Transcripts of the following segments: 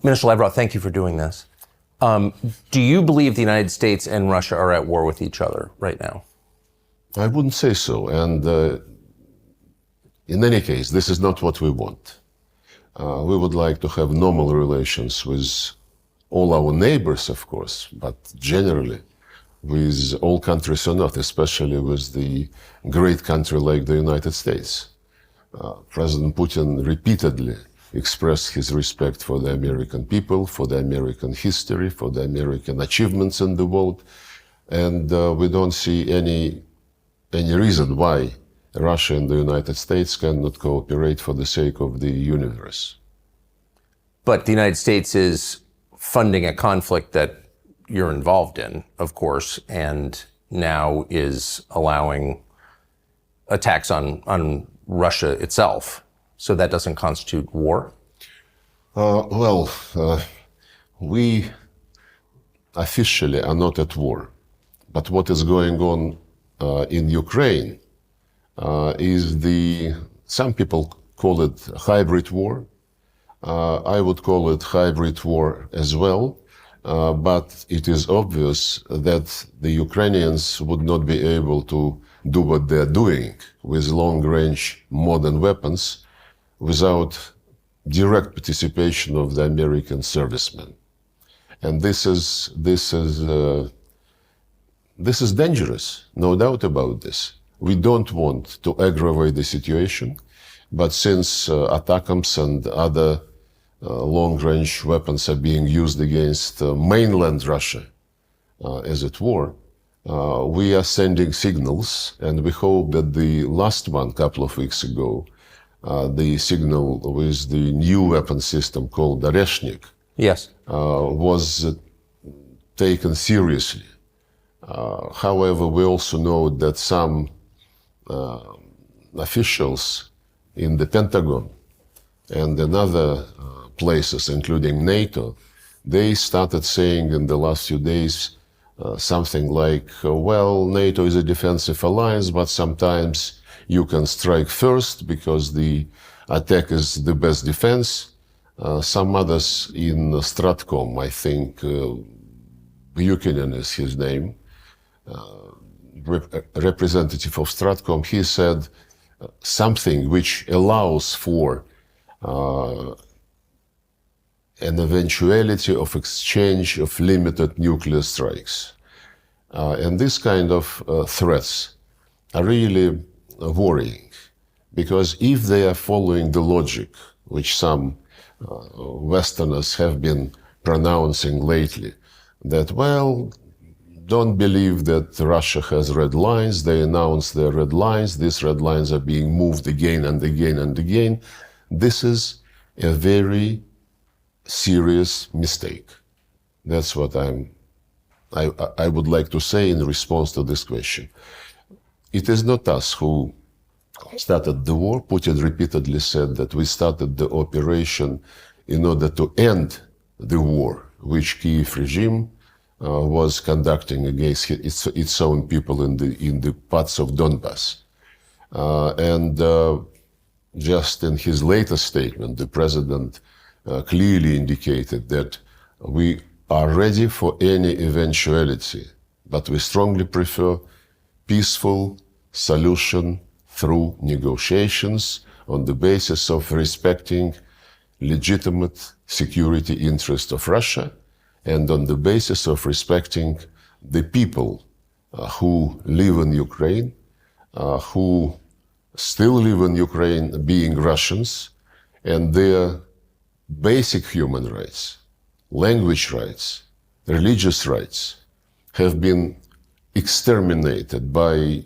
Minister Lavrov, thank you for doing this. Do you believe the United States and Russia are at war with each other right now? I wouldn't say so. And in any case, this is not what we want. We would like to have normal relations with all our neighbors, of course, but generally with all countries on earth, especially with the great country like the United States. President Putin repeatedly expressed his respect for the American people, for the American history, for the American achievements in the world, and we don't see any reason why Russia and the United States cannot cooperate for the sake of the universe. But the United States is funding a conflict that you're involved in, of course, and now is allowing attacks on Russia itself. So that doesn't constitute war? We officially are not at war. But what is going on in Ukraine is some people call it hybrid war. I would call it hybrid war as well. But it is obvious that the Ukrainians would not be able to do what they're doing with long-range modern weapons without direct participation of the American servicemen. And this is dangerous, no doubt about this. We don't want to aggravate the situation, but since ATACMS and other long-range weapons are being used against mainland Russia, as it were, we are sending signals, and we hope that the last one, a couple of weeks ago, the signal with the new weapon system called Oreshnik, yes, was taken seriously. However, we also know that some officials in the Pentagon and in other places, including NATO, they started saying in the last few days something like, well, NATO is a defensive alliance, but sometimes you can strike first because the attack is the best defense. Some others in Stratcom, I think, Buchanan is his name, representative of Stratcom, he said something which allows for an eventuality of exchange of limited nuclear strikes. And this kind of threats are really worrying, because if they are following the logic which some Westerners have been pronouncing lately, that, well, don't believe that Russia has red lines, they announce their red lines, these red lines are being moved again and again and again, this is a very serious mistake. That's what I would like to say in response to this question. It is not us who started the war. Putin repeatedly said that we started the operation in order to end the war which Kiev regime was conducting against its own people in the parts of Donbass. Just in his latest statement, the president clearly indicated that we are ready for any eventuality, but we strongly prefer peaceful solution through negotiations on the basis of respecting legitimate security interests of Russia and on the basis of respecting the people who live in Ukraine, who still live in Ukraine being Russians, and their basic human rights, language rights, religious rights have been exterminated by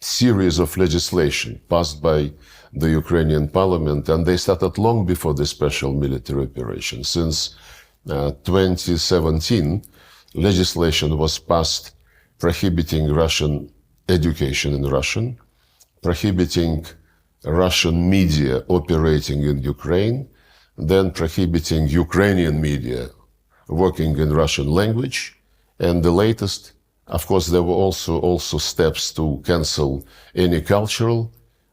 series of legislation passed by the Ukrainian parliament, and they started long before the special military operation. Since 2017, legislation was passed prohibiting Russian education in Russian, prohibiting Russian media operating in Ukraine, then prohibiting Ukrainian media working in Russian language, and the latest, of course, there were also steps to cancel any cultural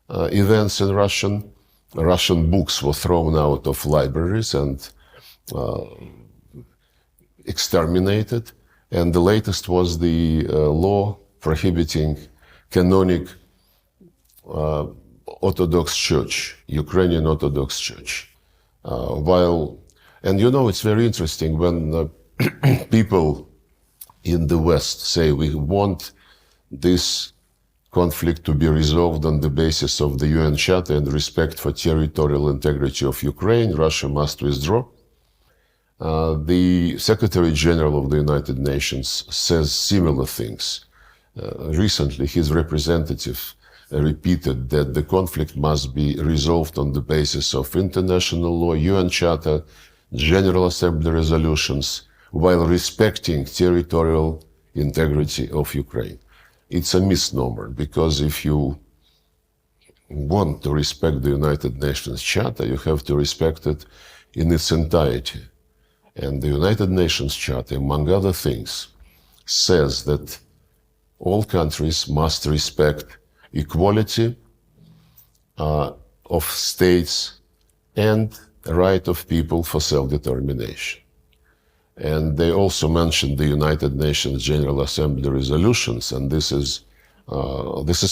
events in Russian. Russian books were thrown out of libraries, and exterminated. And the latest was the law prohibiting canonic Orthodox Church, Ukrainian Orthodox Church. And you know, it's very interesting when people in the West say we want this conflict to be resolved on the basis of the UN Charter and respect for territorial integrity of Ukraine, Russia must withdraw. The Secretary General of the United Nations says similar things. Recently, his representative repeated that the conflict must be resolved on the basis of international law, UN Charter, General Assembly resolutions, while respecting territorial integrity of Ukraine. It's a misnomer, because if you want to respect the United Nations Charter, you have to respect it in its entirety. And the United Nations Charter, among other things, says that all countries must respect equality of states and the right of people for self-determination. And they also mentioned the United Nations General Assembly resolutions, and this is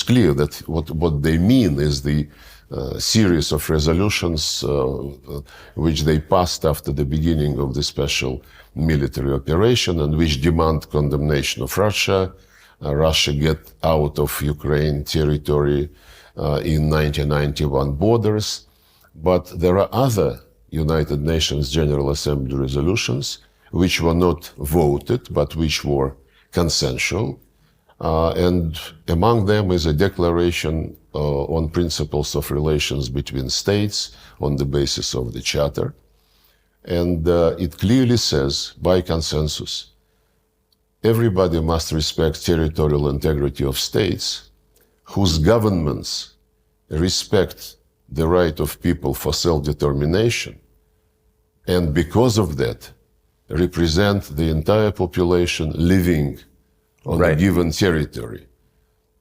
clear that what they mean is the series of resolutions which they passed after the beginning of the special military operation, and which demand condemnation of Russia, Russia get out of Ukraine territory in 1991 borders. But there are other United Nations General Assembly resolutions which were not voted, but which were consensual. And among them is a declaration on principles of relations between states on the basis of the Charter. And it clearly says, by consensus, everybody must respect territorial integrity of states whose governments respect the right of people for self-determination, and because of that, represent the entire population living on a given territory.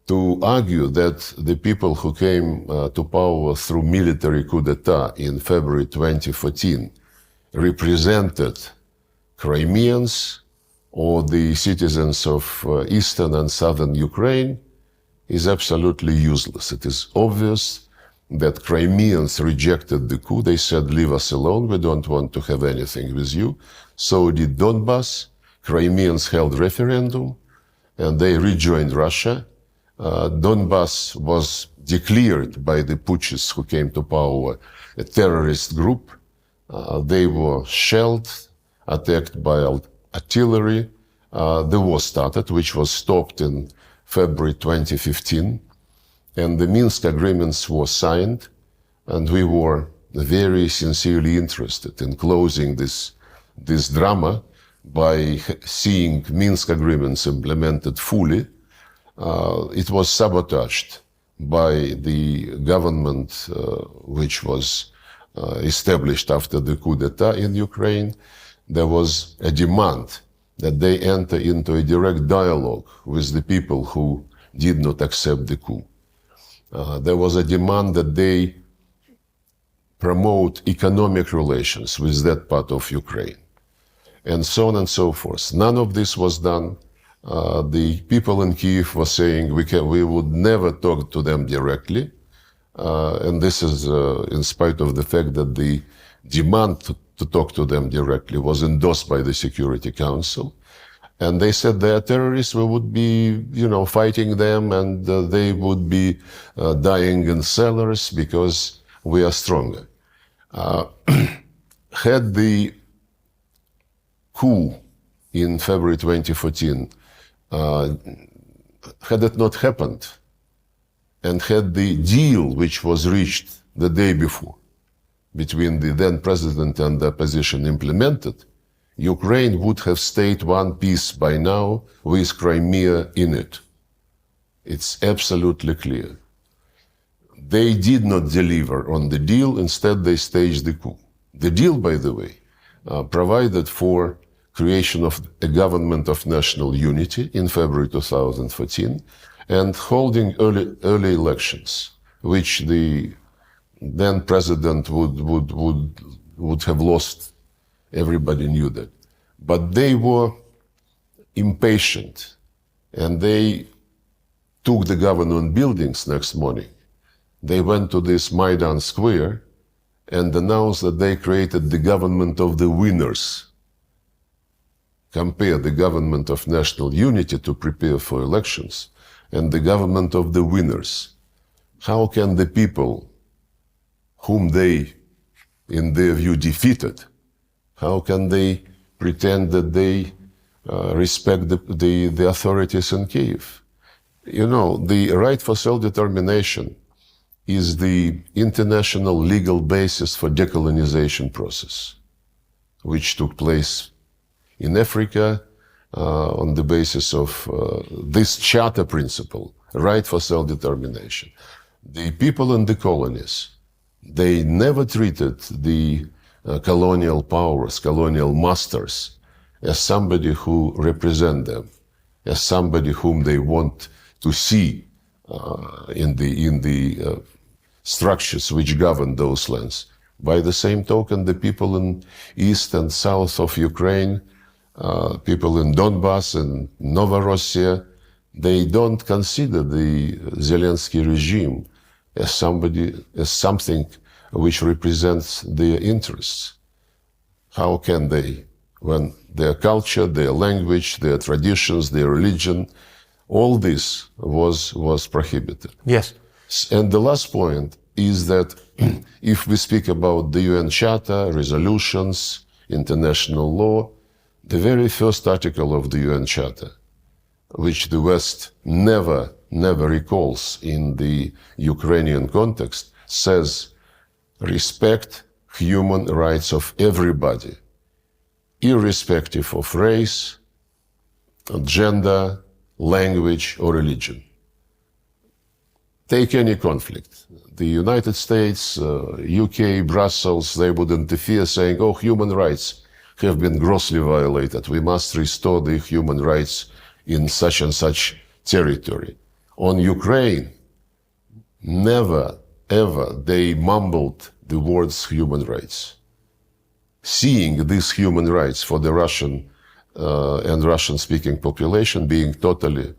To argue that the people who came to power through military coup d'etat in February 2014 represented Crimeans or the citizens of eastern and southern Ukraine is absolutely useless. It is obvious that Crimeans rejected the coup. They said, leave us alone, we don't want to have anything with you. So did Donbass. Crimeans held referendum, and they rejoined Russia. Donbass was declared by the putschists who came to power a terrorist group. They were shelled, attacked by artillery. The war started, which was stopped in February 2015. And the Minsk agreements were signed, and we were very sincerely interested in closing this drama by seeing Minsk agreements implemented fully. It was sabotaged by the government which was established after the coup d'etat in Ukraine. There was a demand that they enter into a direct dialogue with the people who did not accept the coup. There was a demand that they promote economic relations with that part of Ukraine, and so on and so forth. None of this was done. The people in Kyiv were saying we would never talk to them directly, and this is in spite of the fact that the demand to talk to them directly was endorsed by the Security Council. And they said they are terrorists, we would be, fighting them, and they would be dying in cellars because we are stronger. Had the coup in February 2014, had it not happened, and had the deal which was reached the day before between the then president and the opposition implemented, Ukraine would have stayed one piece by now with Crimea in it. It's absolutely clear. They did not deliver on the deal, instead they staged the coup. The deal, by the way, provided for creation of a government of national unity in February 2014 and holding early elections, which the then president would have lost Everybody knew that. But they were impatient, and they took the government buildings next morning. They went to this Maidan Square and announced that they created the government of the winners. Compare the government of national unity to prepare for elections and the government of the winners. How can the people whom they, in their view, defeated, how can they pretend that they respect the authorities in Kiev? You know, the right for self-determination is the international legal basis for decolonization process, which took place in Africa on the basis of this charter principle, right for self-determination. The people in the colonies, they never treated the colonial powers, colonial masters, as somebody who represent them, as somebody whom they want to see in the structures which govern those lands. By the same token, the people in east and south of Ukraine, people in Donbass and Novorossiya, they don't consider the Zelensky regime as something which represents their interests. How can they, when their culture, their language, their traditions, their religion, all this was prohibited. Yes. And the last point is that if we speak about the UN Charter, resolutions, international law, the very first article of the UN Charter, which the West never recalls in the Ukrainian context, says respect human rights of everybody, irrespective of race, gender, language, or religion. Take any conflict. The United States, UK, Brussels, they would interfere saying, oh, human rights have been grossly violated. We must restore the human rights in such and such territory. On Ukraine, never, ever they mumbled the words human rights. Seeing these human rights for the Russian and Russian-speaking population being totally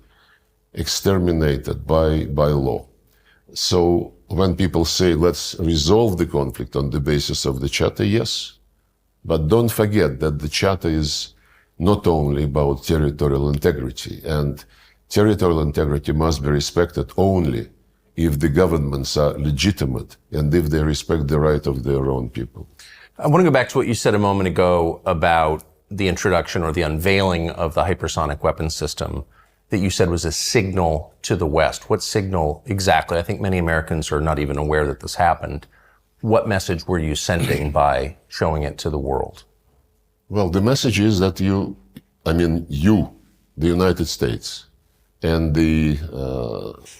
exterminated by law. So when people say, let's resolve the conflict on the basis of the Charter, yes, but don't forget that the Charter is not only about territorial integrity, and territorial integrity must be respected only if the governments are legitimate and if they respect the right of their own people. I want to go back to what you said a moment ago about the introduction or the unveiling of the hypersonic weapons system that you said was a signal to the West. What signal exactly? I think many Americans are not even aware that this happened. What message were you sending by showing it to the world? Well, the message is that you, the United States, and the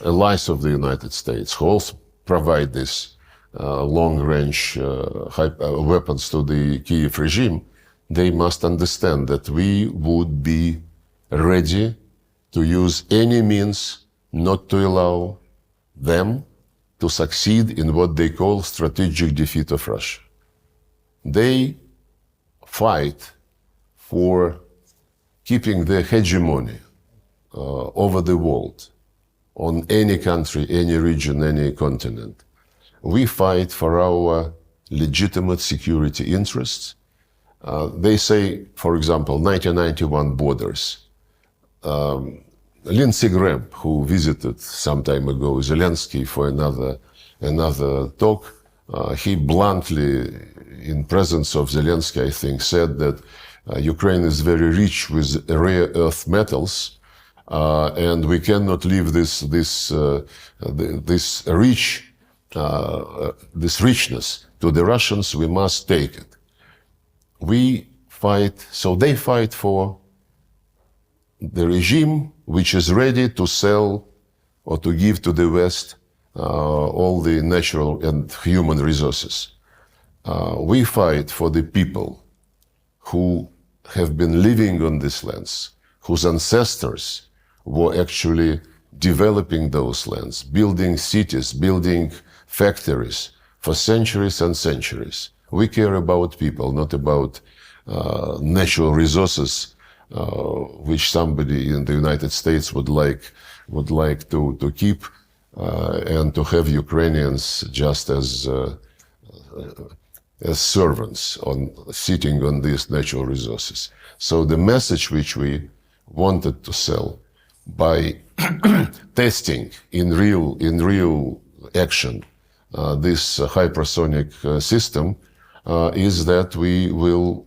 allies of the United States, who also provide this long-range weapons to the Kiev regime, they must understand that we would be ready to use any means not to allow them to succeed in what they call strategic defeat of Russia. They fight for keeping their hegemony over the world, on any country, any region, any continent. We fight for our legitimate security interests. They say, for example, 1991 borders. Lindsey Graham, who visited some time ago Zelensky for another talk, he bluntly, in presence of Zelensky, I think, said that Ukraine is very rich with rare earth metals, and we cannot leave this richness to the Russians. We must take it. We fight, so they fight for the regime which is ready to sell or to give to the West all the natural and human resources. We fight for the people who have been living on these lands, whose ancestors were actually developing those lands, building cities, building factories for centuries and centuries. We care about people, not about natural resources which somebody in the United States would like to keep and to have Ukrainians just as servants sitting on these natural resources. So the message which we wanted to sell by testing in real action this hypersonic system is that we will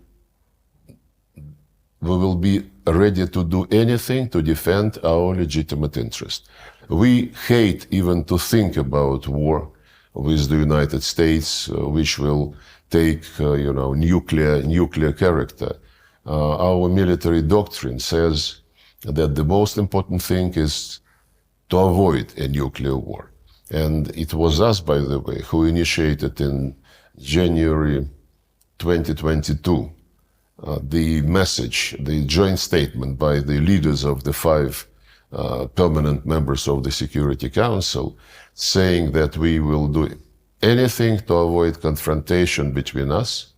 be ready to do anything to defend our legitimate interest. We hate even to think about war with the United States, which will take, nuclear character. Our military doctrine says that the most important thing is to avoid a nuclear war. And it was us, by the way, who initiated in January 2022 the message, the joint statement by the leaders of the 5 permanent members of the Security Council, saying that we will do anything to avoid confrontation between us,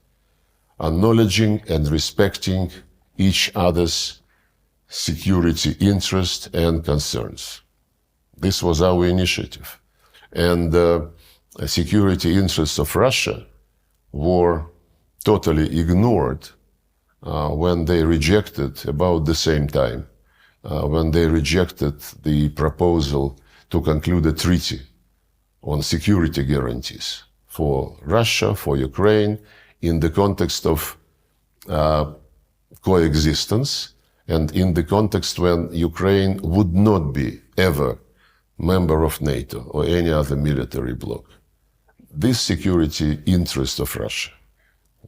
acknowledging and respecting each other's security interests and concerns. This was our initiative. And the security interests of Russia were totally ignored when they rejected, about the same time, when they rejected the proposal to conclude a treaty on security guarantees for Russia, for Ukraine, in the context of coexistence and in the context when Ukraine would not be ever member of NATO or any other military bloc. This security interest of Russia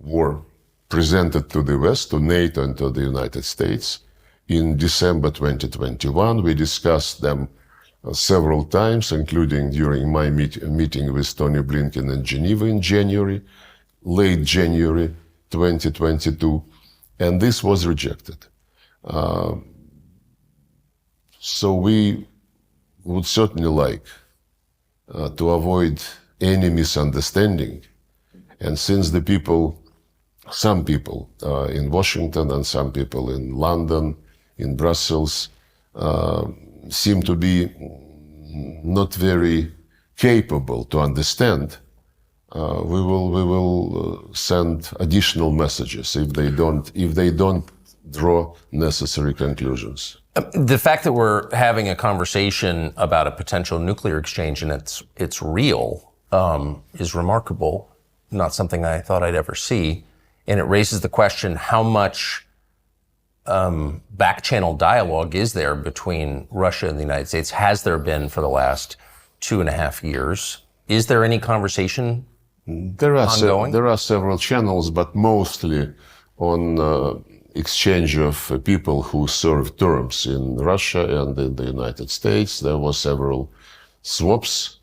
were presented to the West, to NATO and to the United States. In December 2021, we discussed them several times, including during my meeting with Tony Blinken in Geneva in January, late January 2022, and this was rejected. So we would certainly like to avoid any misunderstanding, and since the people, some people in Washington and some people in London, in Brussels, seem to be not very capable to understand, we will send additional messages if they don't draw necessary conclusions. The fact that we're having a conversation about a potential nuclear exchange and it's real is remarkable, not something I thought I'd ever see. And it raises the question, how much back-channel dialogue is there between Russia and the United States? Has there been for the last 2.5 years? Is there any conversation ongoing? There are several channels, but mostly on exchange of people who served terms in Russia and in the United States. There were several swaps.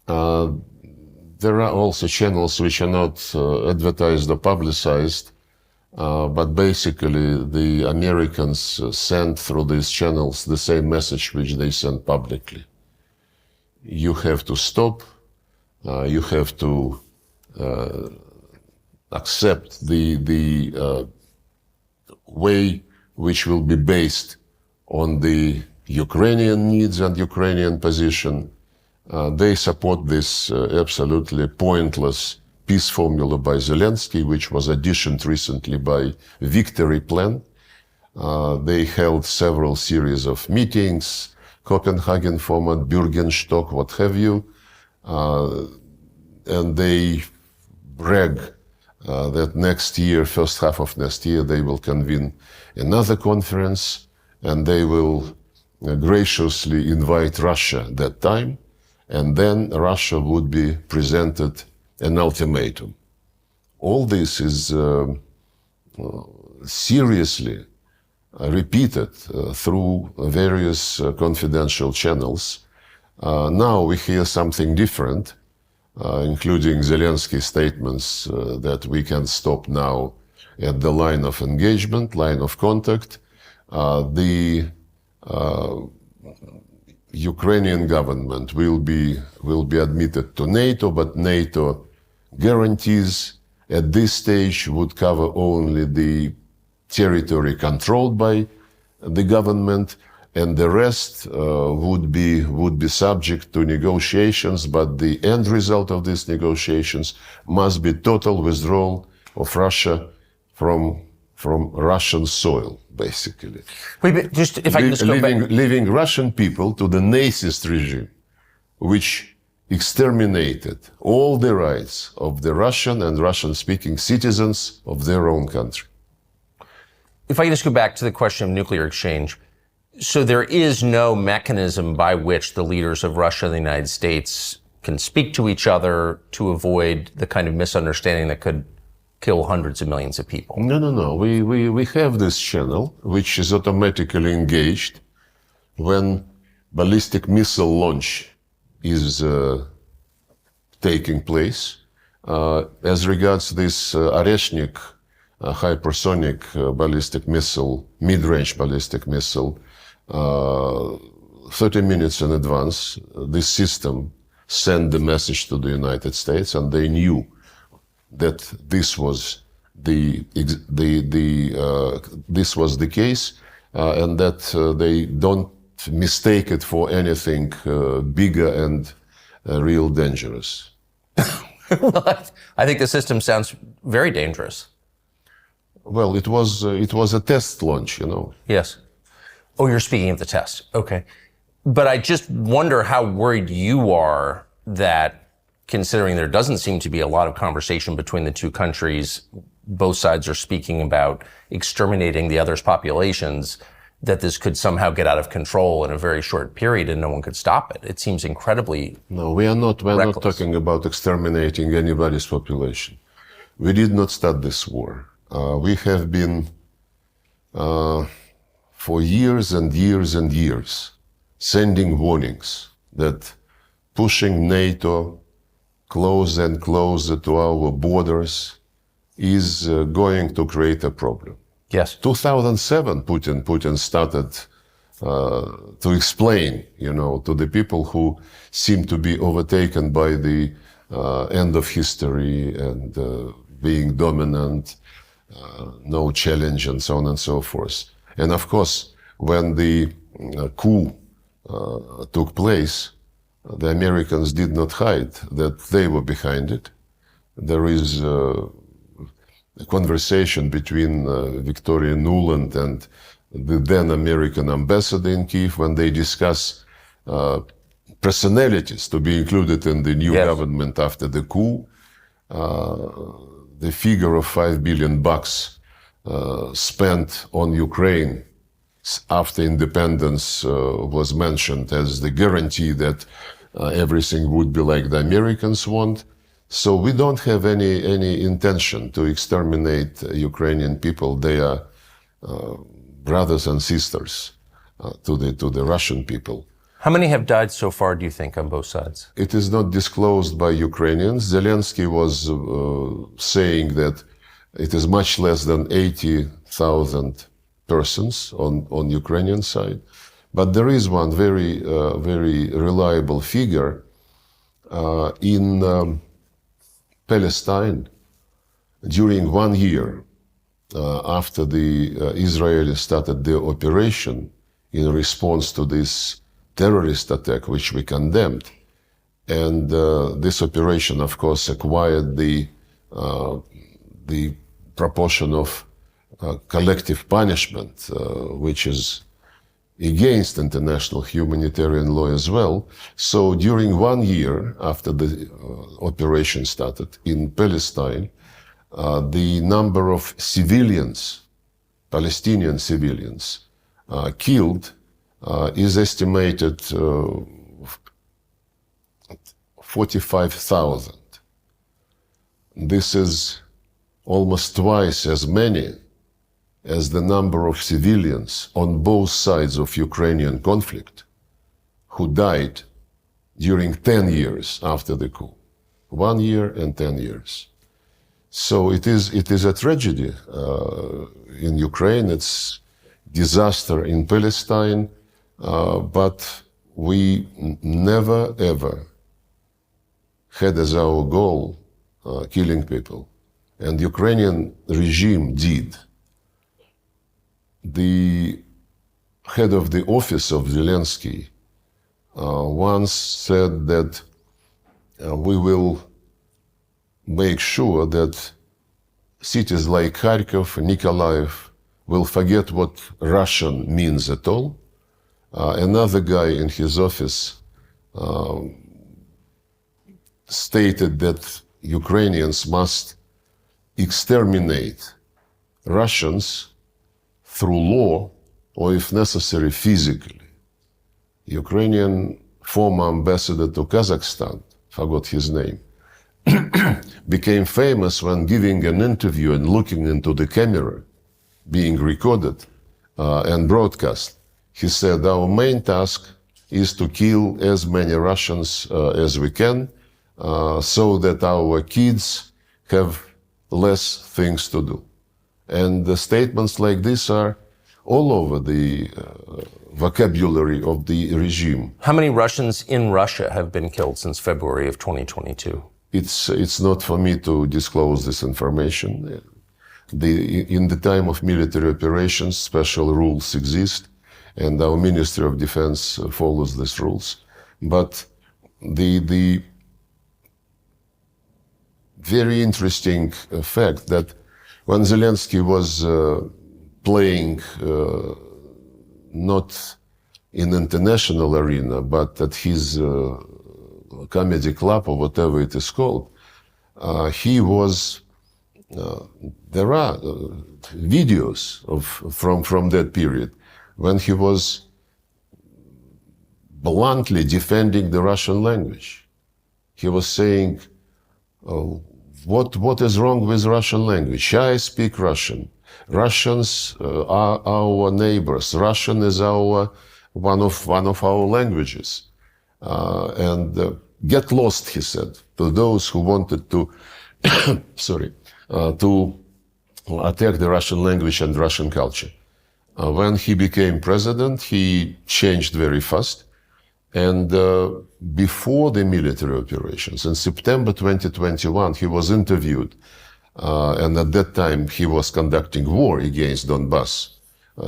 There are also channels which are not advertised or publicized, but basically the Americans send through these channels the same message which they send publicly. You have to stop, you have to accept the way which will be based on the Ukrainian needs and Ukrainian position. They support this absolutely pointless peace formula by Zelensky, which was additioned recently by Victory Plan. They held several series of meetings, Copenhagen format, Bürgenstock, what have you, and they brag that next year, first half of next year, they will convene another conference and they will graciously invite Russia that time, and then Russia would be presented an ultimatum. All this is seriously repeated through various confidential channels. Now we hear something different, including Zelensky's statements that we can stop now at the line of engagement, line of contact. The Ukrainian government will be admitted to NATO, but NATO guarantees at this stage would cover only the territory controlled by the government, and the rest would be subject to negotiations, but the end result of these negotiations must be total withdrawal of Russia from Russian soil, basically. Wait, but just if I can just go back. Leaving Russian people to the Nazist regime, which exterminated all the rights of the Russian and Russian-speaking citizens of their own country. If I can just go back to the question of nuclear exchange. So there is no mechanism by which the leaders of Russia and the United States can speak to each other to avoid the kind of misunderstanding that could kill hundreds of millions of people. No. We have this channel, which is automatically engaged when ballistic missile launch is taking place. As regards this Oreshnik hypersonic ballistic missile, mid-range ballistic missile, 30 minutes in advance, this system sent the message to the United States, and they knew that this was the case, and that they don't mistake it for anything bigger and real dangerous. I think the system sounds very dangerous. Well, it was a test launch, you know. Yes. Oh, you're speaking of the test. Okay. But I just wonder how worried you are that, considering there doesn't seem to be a lot of conversation between the two countries, both sides are speaking about exterminating the other's populations, that this could somehow get out of control in a very short period and no one could stop it. It seems incredibly No, we're not talking about exterminating anybody's population. We did not start this war. We have been, for years and years and years, sending warnings that pushing NATO closer and closer to our borders is going to create a problem. Yes. 2007, Putin started to explain, you know, to the people who seem to be overtaken by the end of history and being dominant, no challenge, and so on and so forth. And of course, when the coup took place, the Americans did not hide that they were behind it. There is a conversation between Victoria Nuland and the then American ambassador in Kiev when they discuss personalities to be included in the new government after the coup. The figure of $5 billion spent on Ukraine after independence was mentioned as the guarantee that everything would be like the Americans want. So we don't have any intention to exterminate Ukrainian people. They are brothers and sisters to the Russian people. How many have died so far, do you think, on both sides? It is not disclosed by Ukrainians. Zelensky was saying that it is much less than 80,000 persons on Ukrainian side. But there is one very reliable figure in Palestine. During 1 year after the Israelis started their operation in response to this terrorist attack, which we condemned, and this operation, of course, acquired the proportion of collective punishment, which is against international humanitarian law as well. So during 1 year after the operation started in Palestine, the number of civilians, Palestinian civilians, killed is estimated 45,000. This is almost twice as many as the number of civilians on both sides of Ukrainian conflict who died during 10 years after the coup. 1 year and 10 years. So it is a tragedy in Ukraine. It's disaster in Palestine. But we never ever had as our goal killing people. and Ukrainian regime did. The head of the office of Zelensky once said that we will make sure that cities like Kharkov, Nikolaev will forget what Russian means at all. Another guy in his office stated that Ukrainians must exterminate Russians through law or, if necessary, physically. Ukrainian former ambassador to Kazakhstan, forgot his name, became famous when giving an interview and looking into the camera, being recorded and broadcast. He said, our main task is to kill as many Russians as we can so that our kids have less things to do. And the statements like this are all over the vocabulary of the regime. How many Russians in Russia have been killed since February of 2022? It's not for me to disclose this information. In the time of military operations, special rules exist, and our Ministry of Defense follows these rules. But the very interesting fact that when Zelensky was playing not in international arena, but at his comedy club or whatever it is called, he was. There are videos from that period when he was bluntly defending the Russian language. He was saying, what is wrong with Russian language? I speak Russian. Russians are our neighbors. Russian is one of our languages. And get lost, he said, to those who wanted to, to attack the Russian language and Russian culture. When he became president, he changed very fast. And before the military operations, in September 2021, he was interviewed. And at that time, he was conducting war against Donbass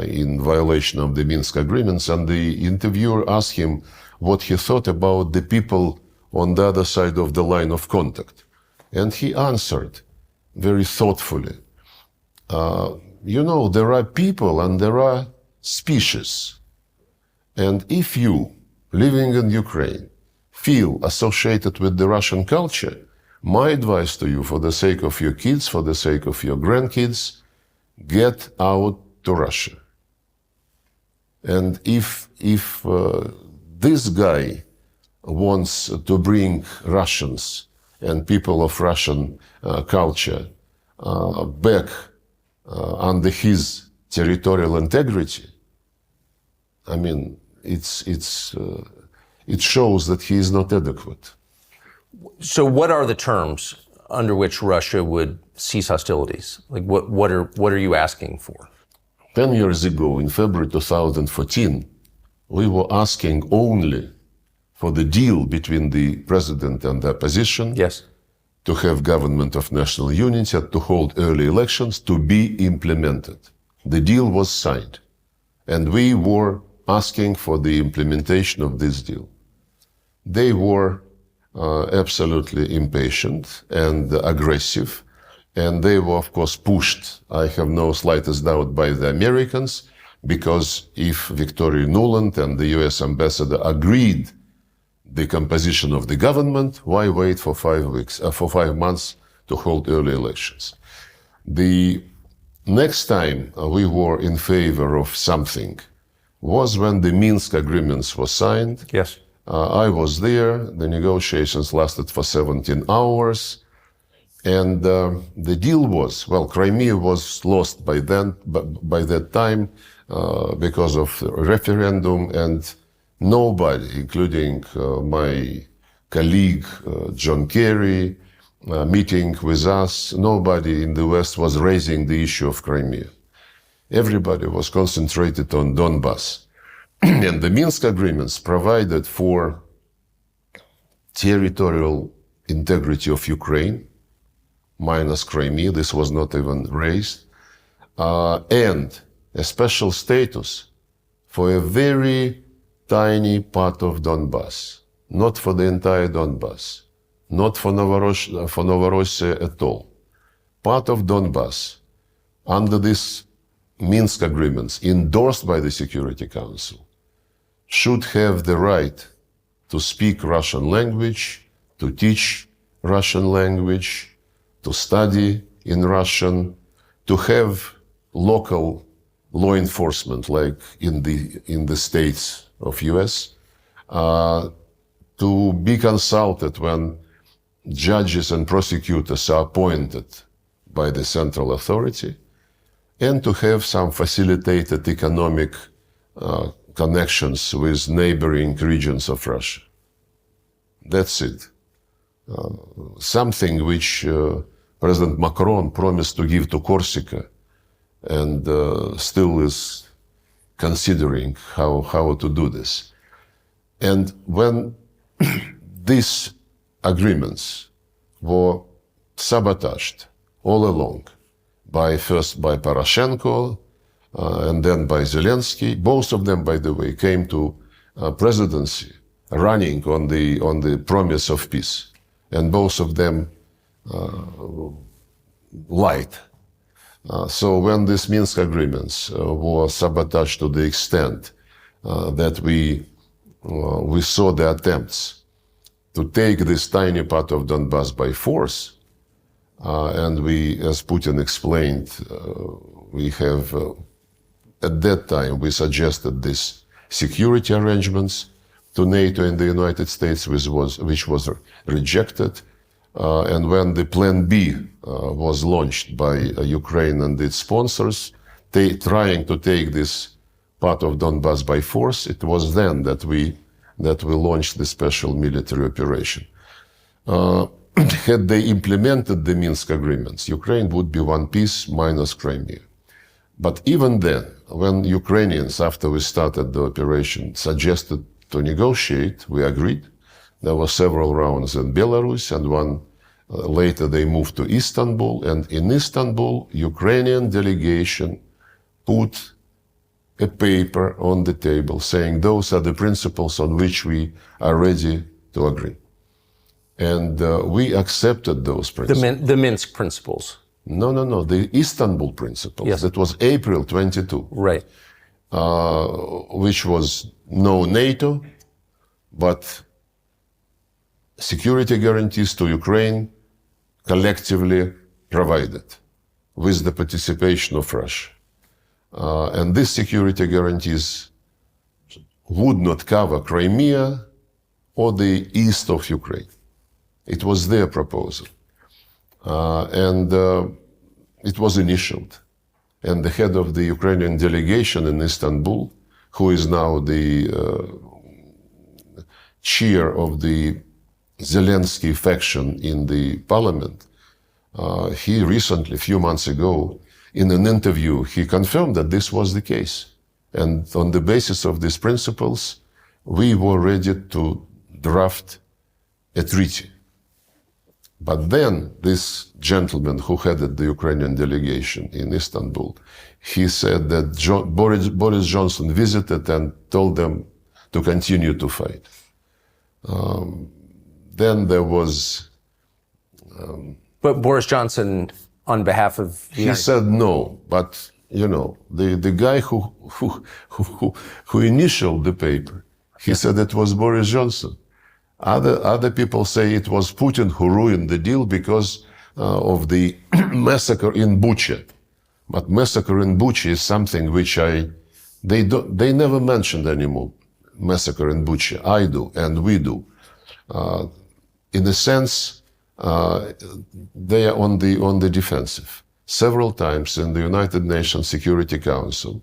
in violation of the Minsk agreements. And the interviewer asked him what he thought about the people on the other side of the line of contact. And he answered very thoughtfully, there are people and there are species. And if you, living in Ukraine, feel associated with the Russian culture, my advice to you, for the sake of your kids, for the sake of your grandkids, get out to Russia. And if this guy wants to bring Russians and people of Russian culture back under his territorial integrity, I mean, it shows that he is not adequate. So what are the terms under which Russia would cease hostilities? Like what are you asking for? 10 years ago, in February 2014, we were asking only for the deal between the president and the opposition. Yes. To have government of national unity, to hold early elections, to be implemented. The deal was signed, and we were asking for the implementation of this deal. They were absolutely impatient and aggressive, and they were, of course, pushed, I have no slightest doubt, by the Americans, because if Victoria Nuland and the US ambassador agreed the composition of the government, why wait for 5 months to hold early elections? The next time we were in favor of something was when the Minsk agreements were signed. Yes. I was there. The negotiations lasted for 17 hours. And the deal was, Crimea was lost by that time because of the referendum, and nobody, including my colleague John Kerry, meeting with us, nobody in the West was raising the issue of Crimea. Everybody was concentrated on Donbass. And the Minsk agreements provided for territorial integrity of Ukraine, minus Crimea. This was not even raised. And a special status for a very tiny part of Donbass, not for the entire Donbass, not for Novorossiya at all. Part of Donbass, under these Minsk agreements endorsed by the Security Council, should have the right to speak Russian language, to teach Russian language, to study in Russian, to have local law enforcement like in the states of US, to be consulted when judges and prosecutors are appointed by the central authority, and to have some facilitated economic connections with neighboring regions of Russia. That's it. Something which President Macron promised to give to Corsica and still is considering how to do this. And when these agreements were sabotaged all along, first by Poroshenko and then by Zelensky, both of them, by the way, came to presidency running on the promise of peace, and both of them lied. So when these Minsk agreements were sabotaged to the extent that we saw the attempts to take this tiny part of Donbass by force, and we, as Putin explained, we have, at that time, we suggested these security arrangements to NATO and the United States, which was rejected. And when the Plan B was launched by Ukraine and its sponsors, trying to take this part of Donbass by force, it was then that we launched the special military operation. Had they implemented the Minsk agreements, Ukraine would be one piece minus Crimea. But even then, when Ukrainians, after we started the operation, suggested to negotiate, we agreed. There were several rounds in Belarus, and one later they moved to Istanbul. And in Istanbul, Ukrainian delegation put a paper on the table saying those are the principles on which we are ready to agree. And we accepted those principles. The Minsk principles. No, the Istanbul principles. Yes. That was April 22. Right. Which was no NATO, but security guarantees to Ukraine collectively provided with the participation of Russia. And these security guarantees would not cover Crimea or the east of Ukraine. It was their proposal. And it was initialed. And the head of the Ukrainian delegation in Istanbul, who is now the chair of the Zelensky faction in the parliament, he recently, a few months ago, in an interview, he confirmed that this was the case. And on the basis of these principles, we were ready to draft a treaty. But then this gentleman who headed the Ukrainian delegation in Istanbul, he said that Boris Johnson visited and told them to continue to fight. Then there was... But Boris Johnson, on behalf of the He said no, but, you know, the guy who initialed the paper, he said it was Boris Johnson. Other people say it was Putin who ruined the deal because of the massacre in Bucha. But massacre in Bucha is something which they never mentioned anymore. Massacre in Bucha. I do, and we do. In a sense, they are on the defensive. Several times in the United Nations Security Council,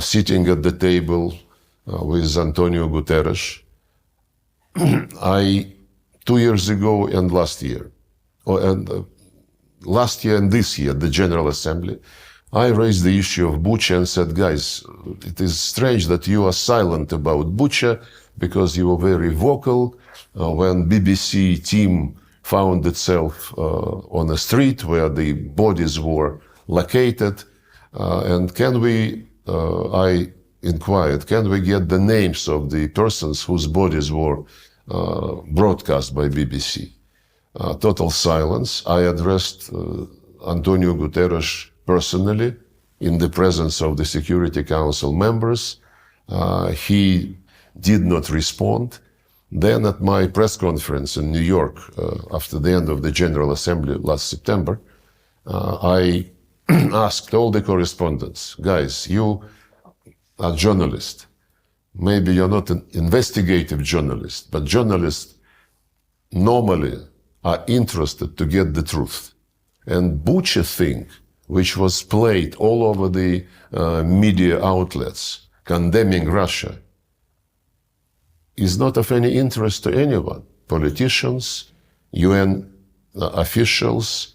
sitting at the table with Antonio Guterres, 2 years ago and last year, last year and this year, the General Assembly, I raised the issue of Bucha and said, guys, it is strange that you are silent about Bucha because you were very vocal when BBC team found itself on a street where the bodies were located. And I inquired, can we get the names of the persons whose bodies were broadcast by BBC? Total silence. I addressed Antonio Guterres personally in the presence of the Security Council members. He did not respond. Then at my press conference in New York, after the end of the General Assembly last September, I asked all the correspondents, guys, you are journalists. Maybe you're not an investigative journalist, but journalists normally are interested to get the truth. And Bucha thing, which was played all over the media outlets, condemning Russia, is not of any interest to anyone. Politicians, UN officials,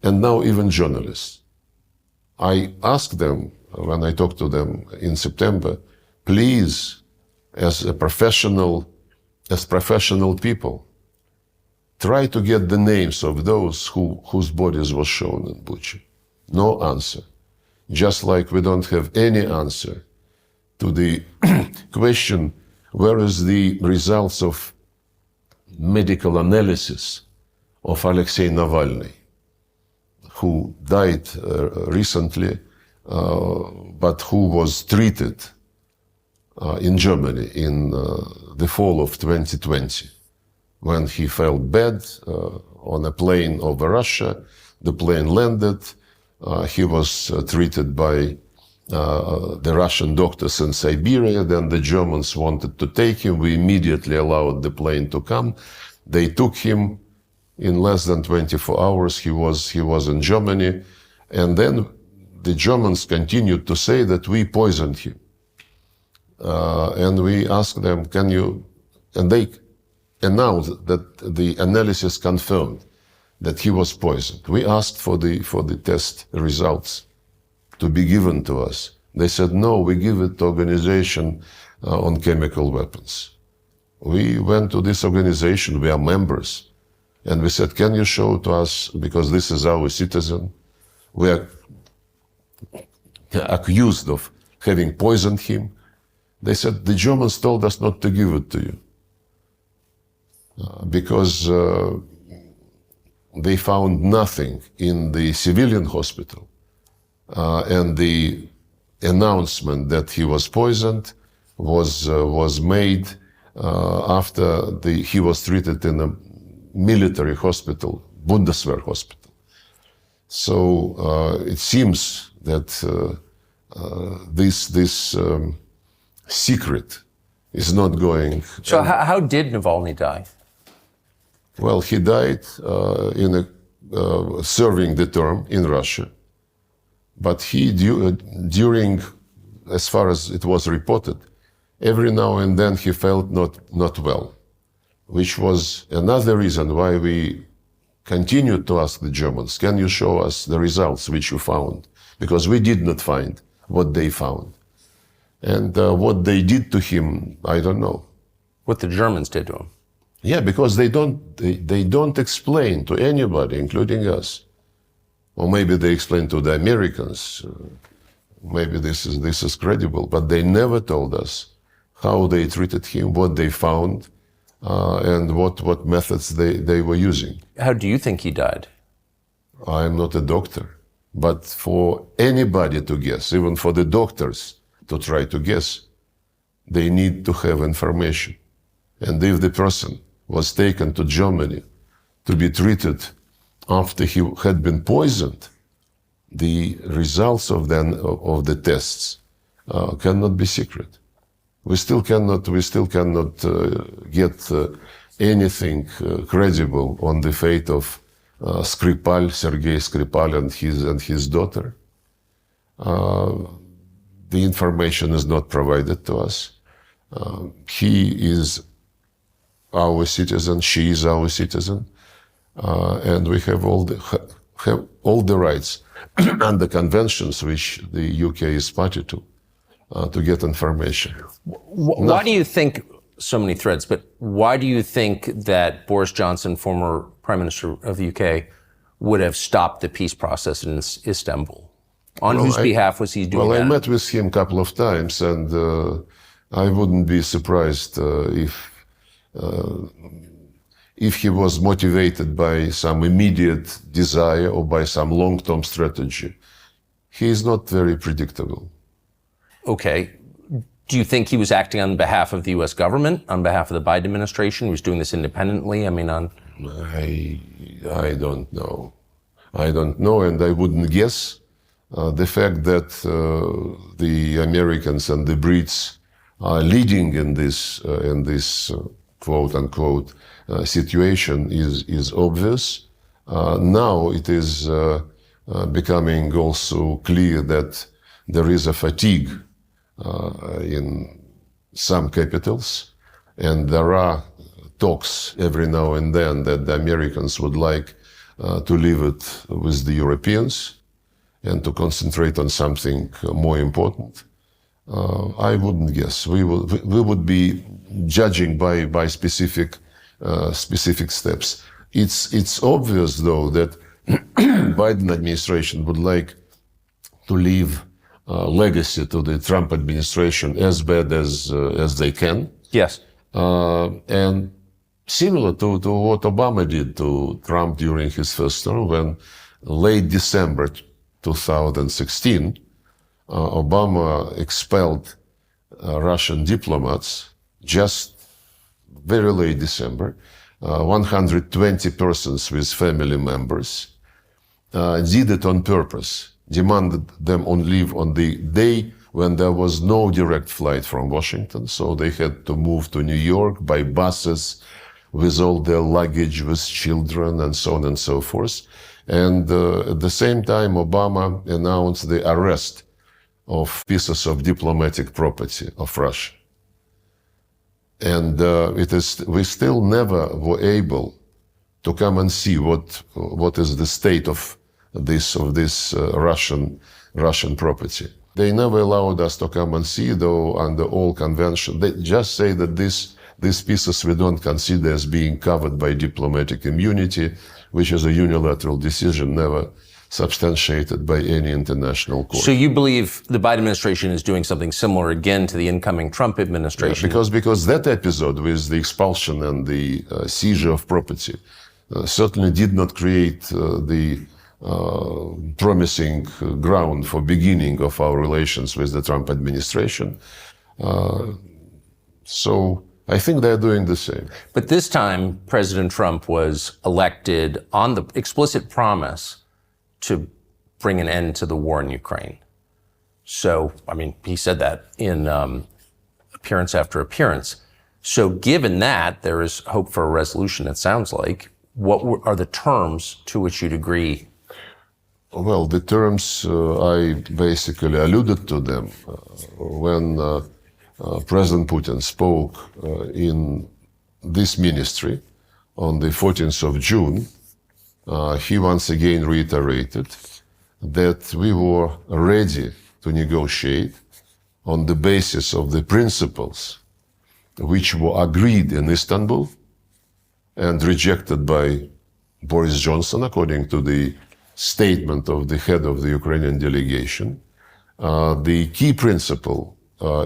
and now even journalists. I asked them, when I talked to them in September, please, as professional people, try to get the names of those whose bodies were shown in Bucha. No answer. Just like we don't have any answer to the question, where is the results of medical analysis of Alexeï Navalny, who died recently, but who was treated in Germany in the fall of 2020, when he felt bad on a plane over Russia. The plane landed. He was treated by the Russian doctors in Siberia. Then the Germans wanted to take him. We immediately allowed the plane to come. They took him. In less than 24 hours, he was in Germany. And then the Germans continued to say that we poisoned him. And we asked them, can you, and they announced that the analysis confirmed that he was poisoned. We asked for the test results to be given to us. They said, no, we give it to Organization on Chemical Weapons. We went to this organization, we are members, and we said, can you show to us, because this is our citizen, we are accused of having poisoned him. They said, the Germans told us not to give it to you because they found nothing in the civilian hospital. And the announcement that he was poisoned was made after he was treated in a military hospital, Bundeswehr hospital. So it seems that this secret is not going. So how did Navalny die? Well, he died serving the term in Russia. But he, during, as far as it was reported, every now and then he felt not well, which was another reason why we continued to ask the Germans, can you show us the results which you found? Because we did not find what they found. And what they did to him, I don't know. What the Germans did to him? Yeah, because they don't explain to anybody, including us. Or maybe they explain to the Americans. Maybe this is credible, but they never told us how they treated him, what they found, and what methods they were using. How do you think he died? I'm not a doctor, but for anybody to guess, even for the doctors to try to guess, they need to have information. And if the person was taken to Germany to be treated after he had been poisoned, the results of the tests cannot be secret. We still cannot get anything credible on the fate of Sergueï Skripal and his daughter. The information is not provided to us. He is our citizen, she is our citizen, and we have all the rights under conventions which the UK is party to get information. Why do you think, so many threads, but why do you think that Boris Johnson, former Prime Minister of the UK, would have stopped the peace process in Istanbul. On whose behalf was he doing that? Well, I met with him a couple of times, and I wouldn't be surprised if he was motivated by some immediate desire or by some long-term strategy. He is not very predictable. Okay. Do you think he was acting on behalf of the U.S. government, on behalf of the Biden administration? He was doing this independently? I mean, I don't know. I don't know, and I wouldn't guess. The fact that the Americans and the Brits are leading in this quote-unquote situation is obvious. Now it is becoming also clear that there is a fatigue in some capitals, and there are talks every now and then that the Americans would like to leave it with the Europeans and to concentrate on something more important. I wouldn't guess. We would be judging by specific steps. It's obvious, though, that Biden administration would like to leave legacy to the Trump administration as bad as they can. yes. And similar to what Obama did to Trump during his first term, when late December 2016, Obama expelled Russian diplomats just very late December, 120 persons with family members, did it on purpose, demanded them on leave on the day when there was no direct flight from Washington, so they had to move to New York by buses with all their luggage, with children, and so on and so forth. And at the same time, Obama announced the arrest of pieces of diplomatic property of Russia. And we still never were able to come and see what is the state of this Russian property. They never allowed us to come and see, though, under all convention. They just say that these pieces we don't consider as being covered by diplomatic immunity, which is a unilateral decision, never substantiated by any international court. So you believe the Biden administration is doing something similar again to the incoming Trump administration? Yeah, because that episode with the expulsion and the seizure of property certainly did not create the promising ground for beginning of our relations with the Trump administration. So I think they're doing the same. But this time, President Trump was elected on the explicit promise to bring an end to the war in Ukraine. So, I mean, he said that in appearance after appearance. So given that, there is hope for a resolution, it sounds like. What are the terms to which you'd agree? Well, the terms, I basically alluded to them when President Putin spoke in this ministry on the 14th of June. He once again reiterated that we were ready to negotiate on the basis of the principles which were agreed in Istanbul and rejected by Boris Johnson, according to the statement of the head of the Ukrainian delegation. The key principle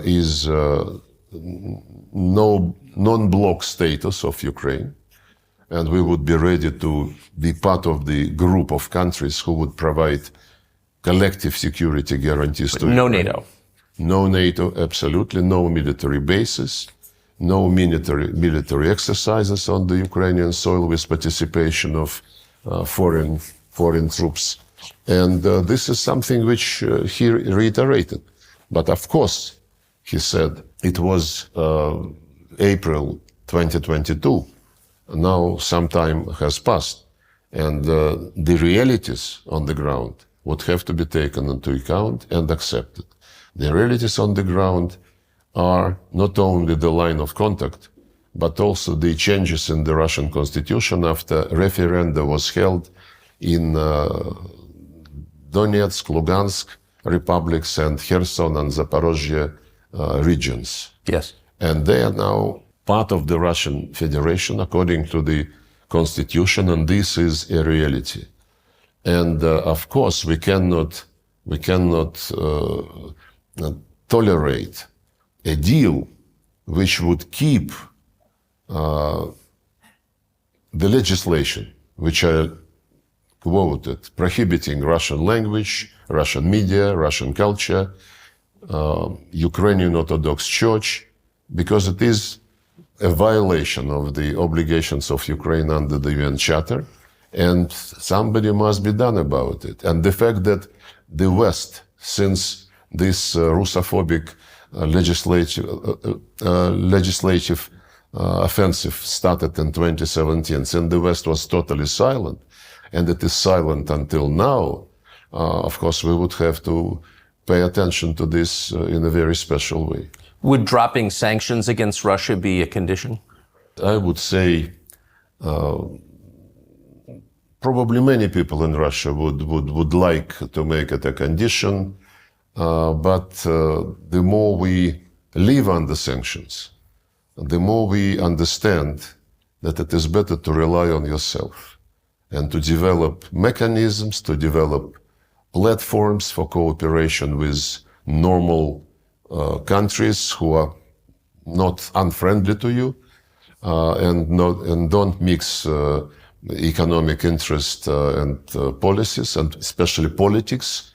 is no non-bloc status of Ukraine, and we would be ready to be part of the group of countries who would provide collective security guarantees to No Ukraine. NATO. No NATO, absolutely. No military bases. No military exercises on the Ukrainian soil with participation of foreign troops. And this is something which he reiterated. But of course, he said, it was April 2022. Now some time has passed. And the realities on the ground would have to be taken into account and accepted. The realities on the ground are not only the line of contact, but also the changes in the Russian constitution after referendum was held in Donetsk, Lugansk republics and Kherson and Zaporozhye regions. Yes. And they are now part of the Russian Federation according to the constitution, and this is a reality. And of course, we cannot tolerate a deal which would keep the legislation, which I quoted, prohibiting Russian language, Russian media, Russian culture, Ukrainian Orthodox Church, because it is a violation of the obligations of Ukraine under the UN Charter, and somebody must be done about it. And the fact that the West, since this Russophobic legislative offensive started in 2017, since the West was totally silent, and it is silent until now, of course, we would have to pay attention to this in a very special way. Would dropping sanctions against Russia be a condition? I would say probably many people in Russia would like to make it a condition, but the more we live under sanctions, the more we understand that it is better to rely on yourself and to develop mechanisms, to develop platforms for cooperation with normal countries who are not unfriendly to you, and don't mix economic interest and policies, and especially politics.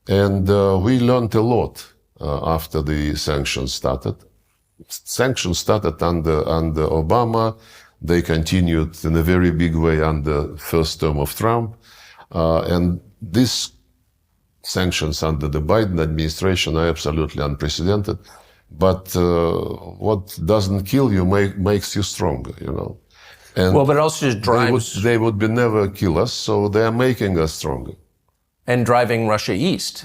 And we learned a lot after the sanctions started. Sanctions started under Obama. They continued in a very big way under the first term of Trump. And these sanctions under the Biden administration are absolutely unprecedented. But what doesn't kill you makes you stronger, you know. And well, but it also just drives... They would be never kill us, so they are making us stronger. And driving Russia east.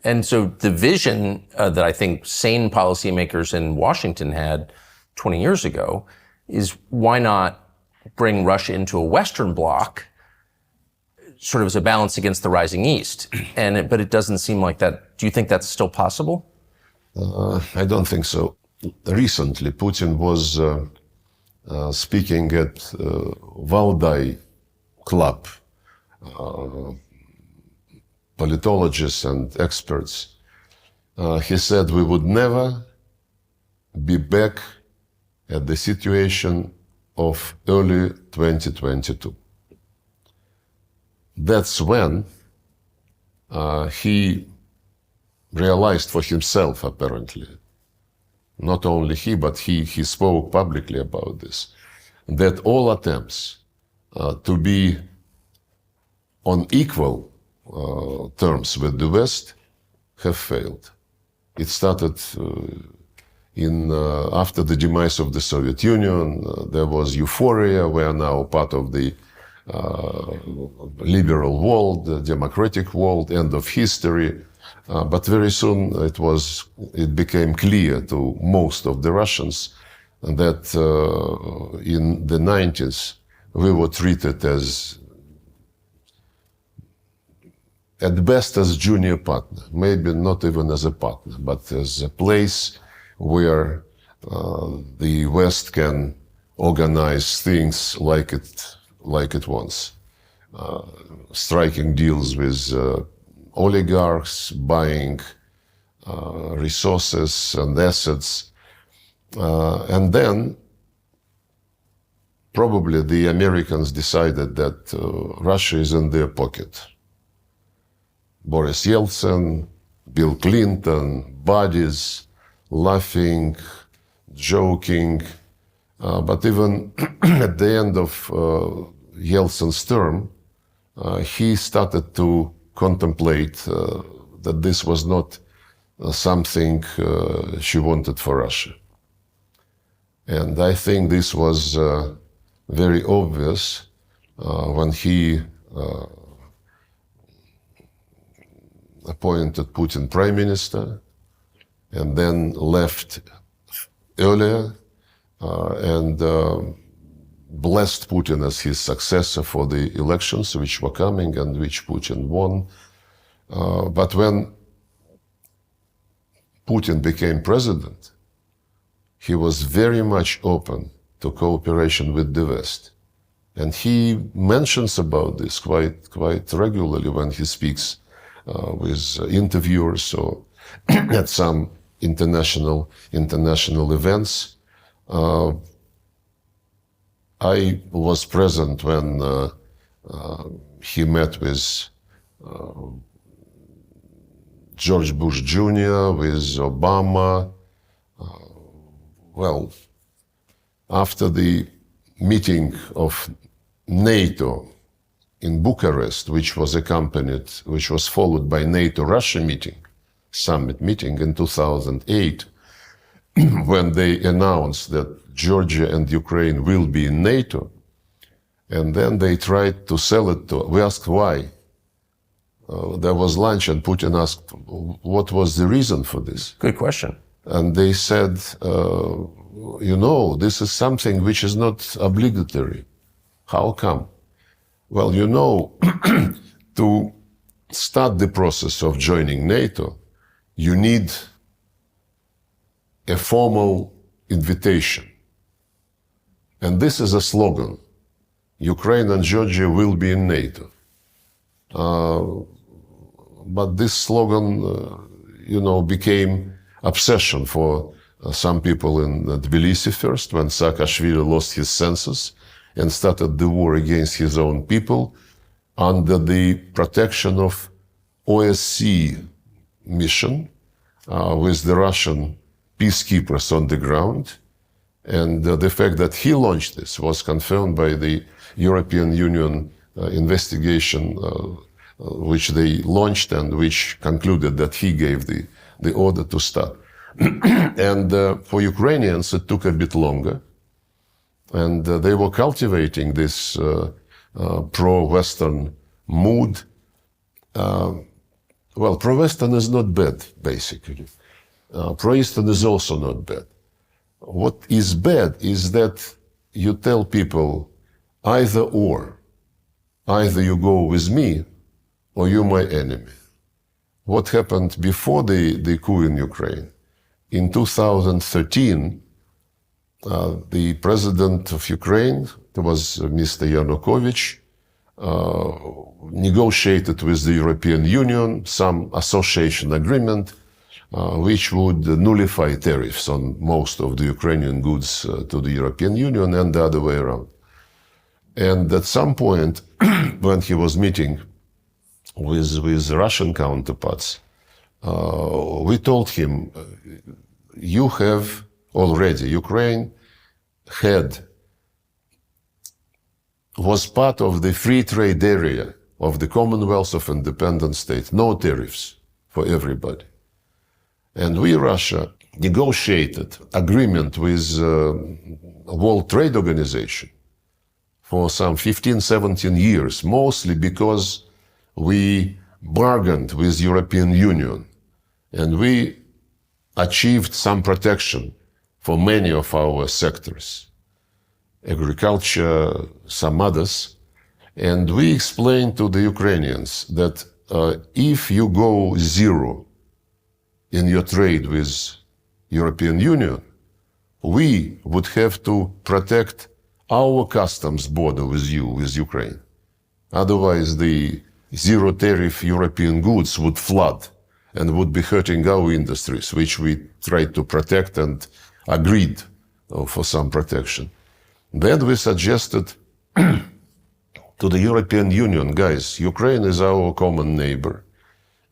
And so the vision that I think sane policymakers in Washington had 20 years ago is why not bring Russia into a Western bloc sort of as a balance against the rising East? But it doesn't seem like that. Do you think that's still possible? I don't think so. Recently, Putin was speaking at Valdai Club. Politologists and experts. He said we would never be back at the situation of early 2022. That's when he realized for himself, apparently, not only he, but he spoke publicly about this, that all attempts to be on equal terms with the West have failed. It started after the demise of the Soviet Union. There was euphoria. We are now part of the liberal world, the democratic world, end of history. But very soon it became clear to most of the Russians that in the 90s we were treated as at best as junior partner, maybe not even as a partner, but as a place where the West can organize things like it wants. Striking deals with oligarchs, buying resources and assets. And then probably the Americans decided that Russia is in their pocket. Boris Yeltsin, Bill Clinton, buddies, laughing, joking. But even at the end of Yeltsin's term, he started to contemplate that this was not something she wanted for Russia. And I think this was very obvious when he appointed Putin prime minister and then left earlier and blessed Putin as his successor for the elections which were coming and which Putin won. But when Putin became president, he was very much open to cooperation with the West. And he mentions about this quite regularly when he speaks with interviewers or at some international events. I was present when he met with George Bush Jr., with Obama. Well, after the meeting of NATO in Bucharest, which was followed by NATO-Russia summit meeting in 2008, when they announced that Georgia and Ukraine will be in NATO, and then they tried to sell it to, we asked why. There was lunch and Putin asked, what was the reason for this? Good question. And they said, this is something which is not obligatory. How come? Well, to start the process of joining NATO, you need a formal invitation. And this is a slogan. Ukraine and Georgia will be in NATO. But this slogan, became obsession for some people in Tbilisi first, when Saakashvili lost his senses and started the war against his own people under the protection of OSCE mission with the Russian peacekeepers on the ground. And the fact that he launched this was confirmed by the European Union investigation which they launched and which concluded that he gave the order to start. And for Ukrainians, it took a bit longer. And they were cultivating this pro-Western mood. Well, pro-Western is not bad, basically. Pro-Eastern is also not bad. What is bad is that you tell people either or. Either you go with me or you're my enemy. What happened before the coup in Ukraine? In 2013, the president of Ukraine, it was Mr. Yanukovych, negotiated with the European Union some association agreement which would nullify tariffs on most of the Ukrainian goods to the European Union and the other way around. And at some point, when he was meeting with Russian counterparts, we told him, you have already, Ukraine was part of the free trade area of the Commonwealth of Independent States, no tariffs for everybody. And we, Russia, negotiated agreement with World Trade Organization for some 15, 17 years, mostly because we bargained with European Union and we achieved some protection for many of our sectors, agriculture, some others. And we explained to the Ukrainians that if you go zero in your trade with European Union, we would have to protect our customs border with you, with Ukraine. Otherwise, the zero tariff European goods would flood and would be hurting our industries, which we tried to protect and agreed for some protection. Then we suggested to the European Union, guys, Ukraine is our common neighbor.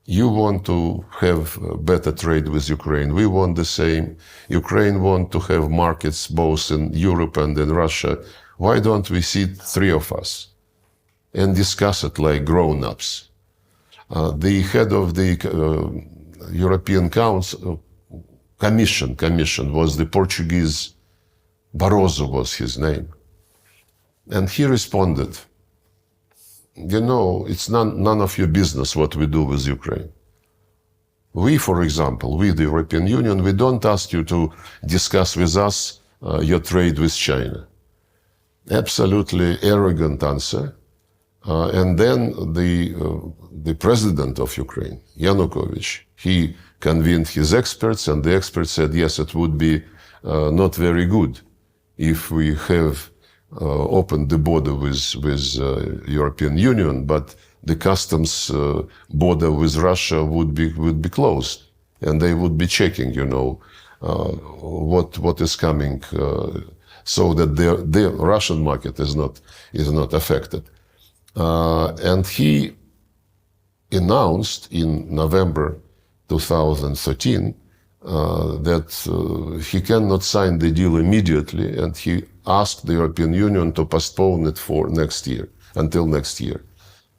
You want to have better trade with Ukraine. We want the same. Ukraine want to have markets both in Europe and in Russia. Why don't we sit three of us and discuss it like grown-ups? The head of the European Council, Commission was the Portuguese, Barroso was his name. And he responded, it's none of your business what we do with Ukraine. We, for example, we, the European Union, we don't ask you to discuss with us your trade with China. Absolutely arrogant answer. And then the president of Ukraine, Yanukovych, he convened his experts, and the experts said, yes, it would be not very good if we have opened the border with European Union, but the customs border with Russia would be closed, and they would be checking, what is coming, so that the Russian market is not affected. And he announced in November 2013 that he cannot sign the deal immediately, and he asked the European Union to postpone it for next year, until next year.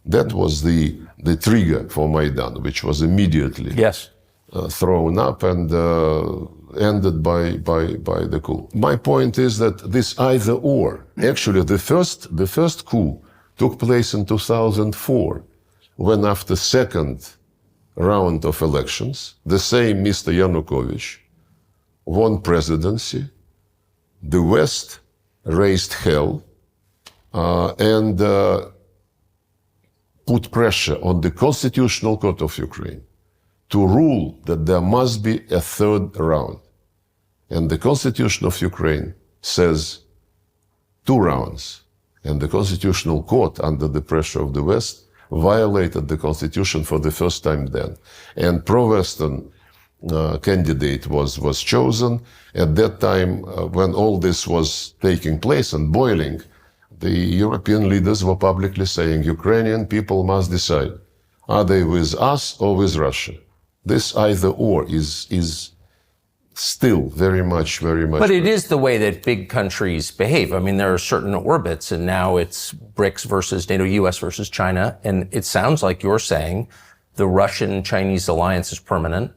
That was the trigger for Maidan, which was immediately thrown up and ended by the coup. My point is that this either or, actually the first coup took place in 2004, when after second round of elections, the same Mr. Yanukovych won presidency, the West raised hell, and put pressure on the Constitutional Court of Ukraine to rule that there must be a third round. And the Constitution of Ukraine says 2 rounds. And the Constitutional Court, under the pressure of the West, violated the Constitution for the first time then. And pro-Western candidate was chosen. At that time, when all this was taking place and boiling, the European leaders were publicly saying, Ukrainian people must decide, are they with us or with Russia? This either or is still very much. But it is the way that big countries behave. I mean, there are certain orbits, and now it's BRICS versus NATO, US versus China. And it sounds like you're saying the Russian-Chinese alliance is permanent.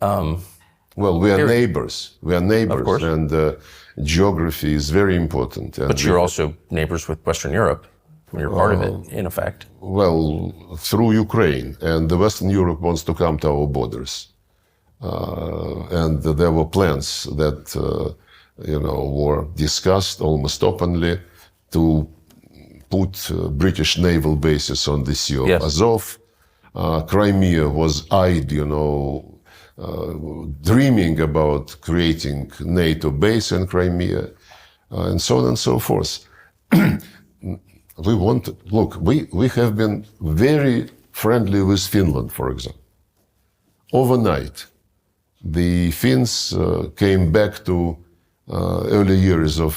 Well, we are neighbors. We are neighbors, of course. And geography is very important. And but you're also neighbors with Western Europe. You're part of it, in effect. Well, through Ukraine, and the Western Europe wants to come to our borders. And there were plans that, were discussed almost openly to put British naval bases on the Sea of Azov. Crimea was eyed, dreaming about creating NATO base in Crimea, and so on and so forth. We have been very friendly with Finland, for example. Overnight, the Finns came back to early years of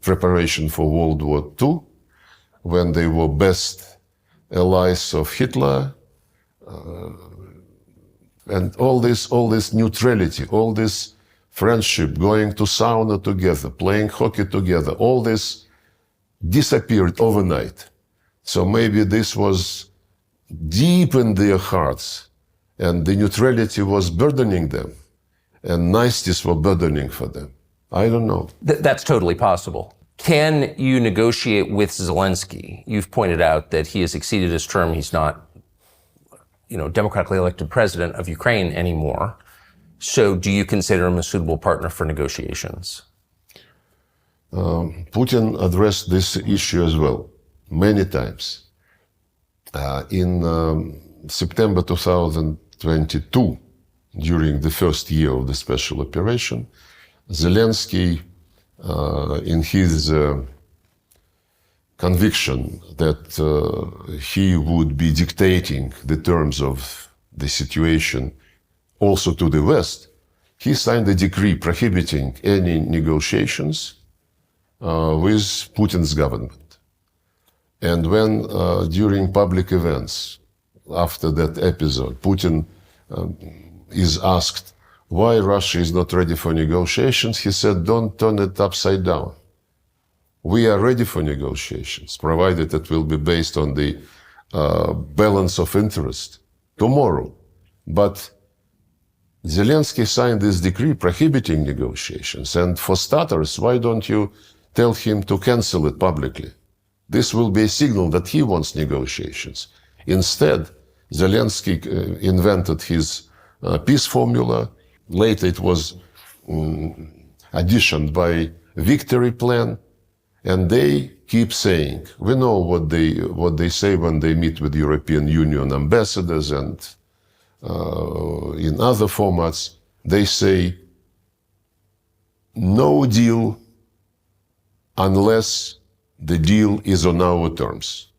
preparation for World War II, when they were best allies of Hitler, and all this neutrality, all this friendship, going to sauna together, playing hockey together, all this disappeared overnight. So maybe this was deep in their hearts, and the neutrality was burdening them, and niceties were burdening for them. I don't know. That's totally possible. Can you negotiate with Zelensky? You've pointed out that he has exceeded his term. He's not, democratically elected president of Ukraine anymore. So do you consider him a suitable partner for negotiations? Putin addressed this issue as well, many times. In September 2022, during the first year of the special operation, Zelensky, in his conviction that he would be dictating the terms of the situation also to the West, he signed a decree prohibiting any negotiations with Putin's government. And when during public events, after that episode, Putin is asked why Russia is not ready for negotiations, he said, don't turn it upside down. We are ready for negotiations, provided it will be based on the balance of interest tomorrow. But Zelensky signed this decree prohibiting negotiations. And for starters, why don't you tell him to cancel it publicly? This will be a signal that he wants negotiations. Instead, Zelensky invented his peace formula. Later it was additioned by victory plan. And they keep saying, we know what they say when they meet with European Union ambassadors and in other formats. They say, no deal unless the deal is on our terms.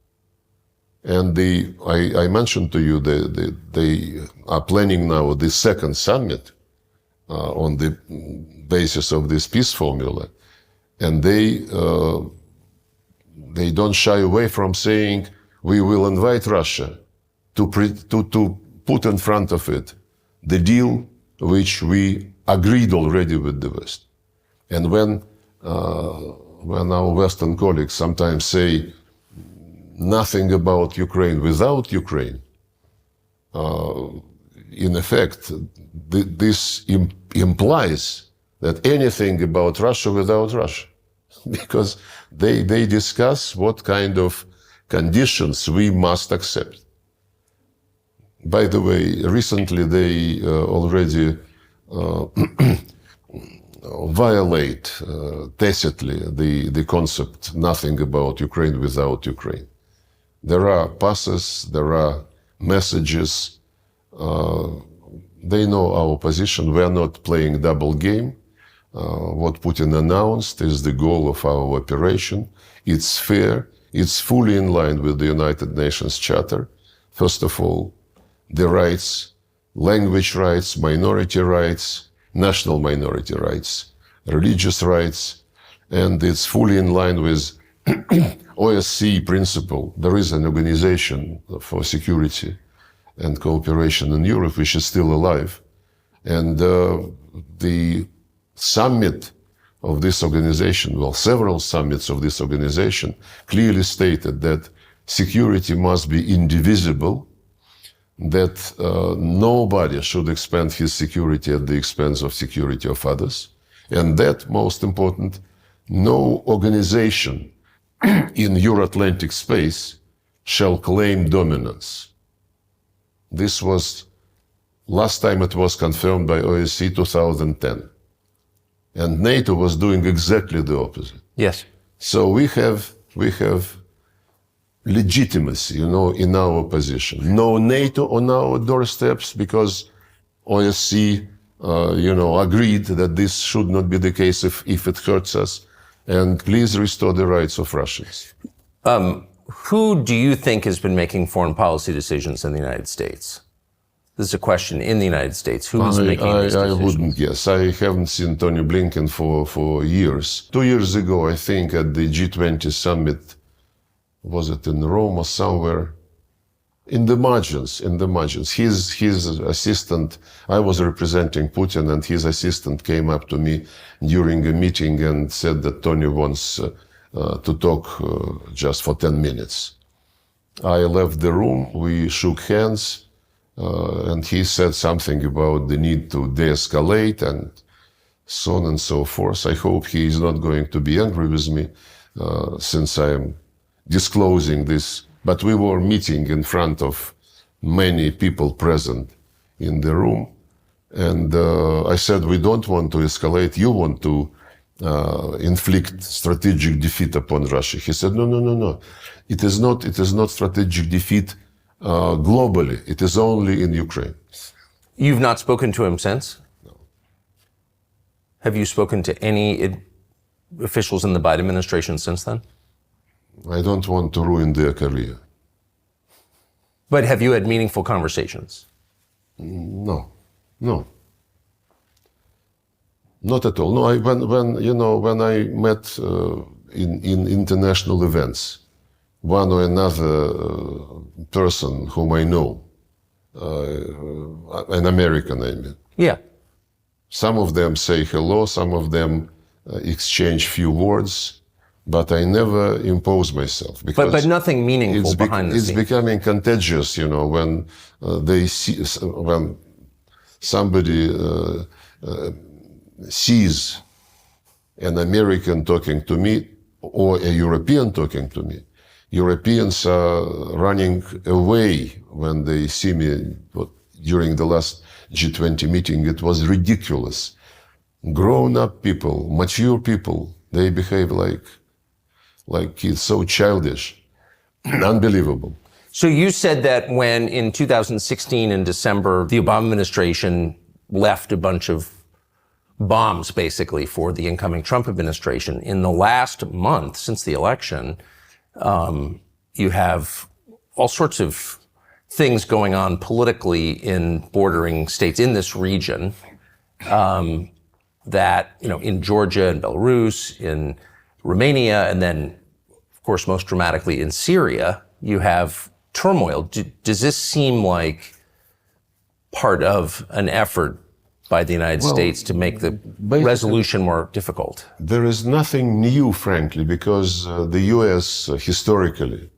And I mentioned to you they are planning now the second summit on the basis of this peace formula, and they don't shy away from saying we will invite Russia to put in front of it the deal which we agreed already with the West. And when our Western colleagues sometimes say nothing about Ukraine without Ukraine, in effect, this implies that anything about Russia without Russia, because they discuss what kind of conditions we must accept. By the way, recently they already violate tacitly the concept nothing about Ukraine without Ukraine. There are passes, there are messages. They know our position. We are not playing double game. What Putin announced is the goal of our operation. It's fair. It's fully in line with the United Nations Charter. First of all, the rights, language rights, minority rights, national minority rights, religious rights, and it's fully in line with OSCE principle. There is an organization for security and cooperation in Europe which is still alive. And the summit of this organization, well, several summits of this organization clearly stated that security must be indivisible, that nobody should expand his security at the expense of security of others, and that, most important, no organization in Euro-Atlantic space shall claim dominance. This was, last time it was confirmed by OSCE 2010. And NATO was doing exactly the opposite. Yes. So we have legitimacy, in our position. No NATO on our doorsteps because OSCE, agreed that this should not be the case if it hurts us. And please restore the rights of Russians. Who do you think has been making foreign policy decisions in the United States? This is a question in the United States. Who is making these decisions? I wouldn't guess. I haven't seen Tony Blinken for years. 2 years ago, I think, at the G20 summit, was it in Rome or somewhere? In the margins. His assistant, I was representing Putin, and his assistant came up to me during a meeting and said that Tony wants to talk just for 10 minutes. I left the room, we shook hands, and he said something about the need to de-escalate and so on and so forth. I hope he is not going to be angry with me since I am disclosing this. But we were meeting in front of many people present in the room. And I said, we don't want to escalate. You want to inflict strategic defeat upon Russia. He said, no. It is not strategic defeat globally. It is only in Ukraine. You've not spoken to him since? No. Have you spoken to any officials in the Biden administration since then? I don't want to ruin their career. But have you had meaningful conversations? No. Not at all. No, when I met in international events, one or another person whom I know, an American, I mean. Yeah. Some of them say hello, some of them exchange few words, but I never impose myself. But nothing meaningful behind the scenes. It's becoming contagious, when they see, when somebody sees an American talking to me or a European talking to me. Europeans are running away when they see me. During the last G20 meeting, it was ridiculous. Grown-up people, mature people, they behave like kids, so childish, unbelievable. So you said that when in 2016 in December, the Obama administration left a bunch of bombs, basically, for the incoming Trump administration. In the last month, since the election, you have all sorts of things going on politically in bordering states in this region that, in Georgia and Belarus, in Romania, and then, of course, most dramatically in Syria, you have turmoil. Does this seem like part of an effort by the United States to make the resolution more difficult? There is nothing new, frankly, because the U.S. Historically,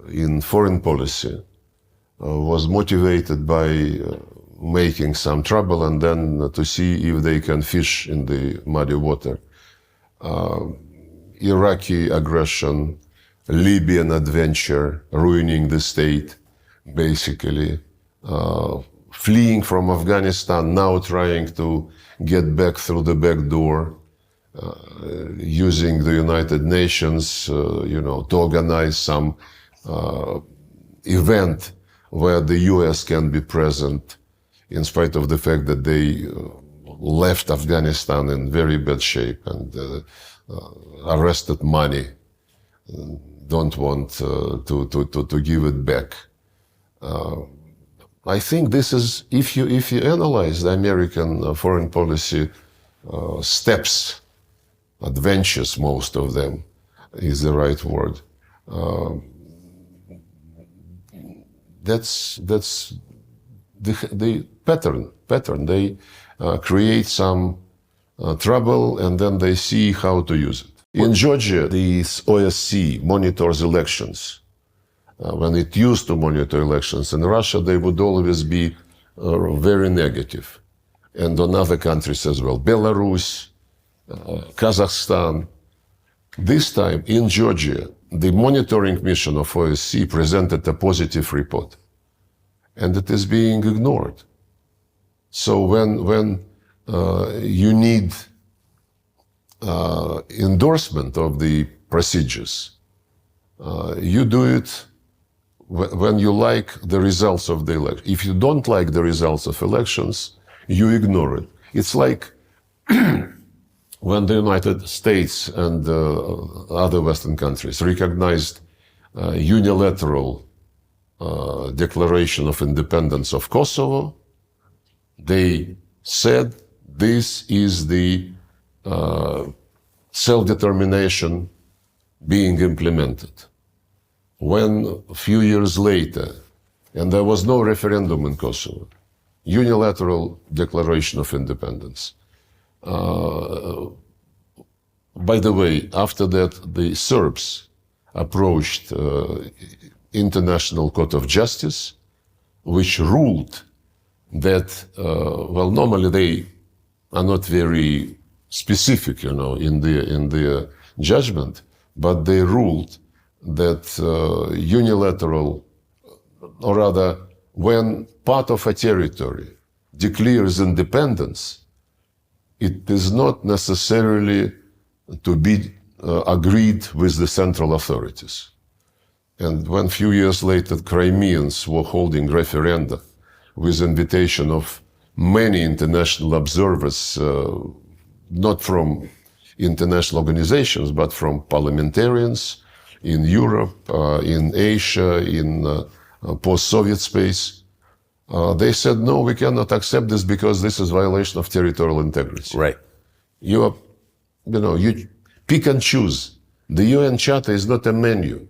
in foreign policy, was motivated by making some trouble and then to see if they can fish in the muddy water. Iraqi aggression, Libyan adventure, ruining the state, basically. Fleeing from Afghanistan, now trying to get back through the back door, using the United Nations, to organize some event where the US can be present, in spite of the fact that they left Afghanistan in very bad shape and arrested money, don't want to give it back. I think this is, if you analyze the American foreign policy steps, adventures, most of them is the right word. That's the pattern. They create some trouble and then they see how to use it. In Georgia, the OSCE monitors elections. When it used to monitor elections in Russia, they would always be very negative. And on other countries as well, Belarus, Kazakhstan. This time in Georgia, the monitoring mission of OSCE presented a positive report. And it is being ignored. So when you need endorsement of the procedures, you do it when you like the results of the election. If you don't like the results of elections, you ignore it. It's like when the United States and other Western countries recognized unilateral declaration of independence of Kosovo, they said this is the self-determination being implemented. When a few years later, and there was no referendum in Kosovo, unilateral declaration of independence. By the way, after that, the Serbs approached International Court of Justice, which ruled that, normally they are not very specific, in their judgment, but they ruled that unilateral, or rather, when part of a territory declares independence, it is not necessarily to be agreed with the central authorities. And when a few years later, Crimeans were holding referenda with invitation of many international observers, not from international organizations, but from parliamentarians in Europe, in Asia, in post-Soviet space, they said, no, we cannot accept this because this is violation of territorial integrity. Right. You pick and choose. The UN Charter is not a menu.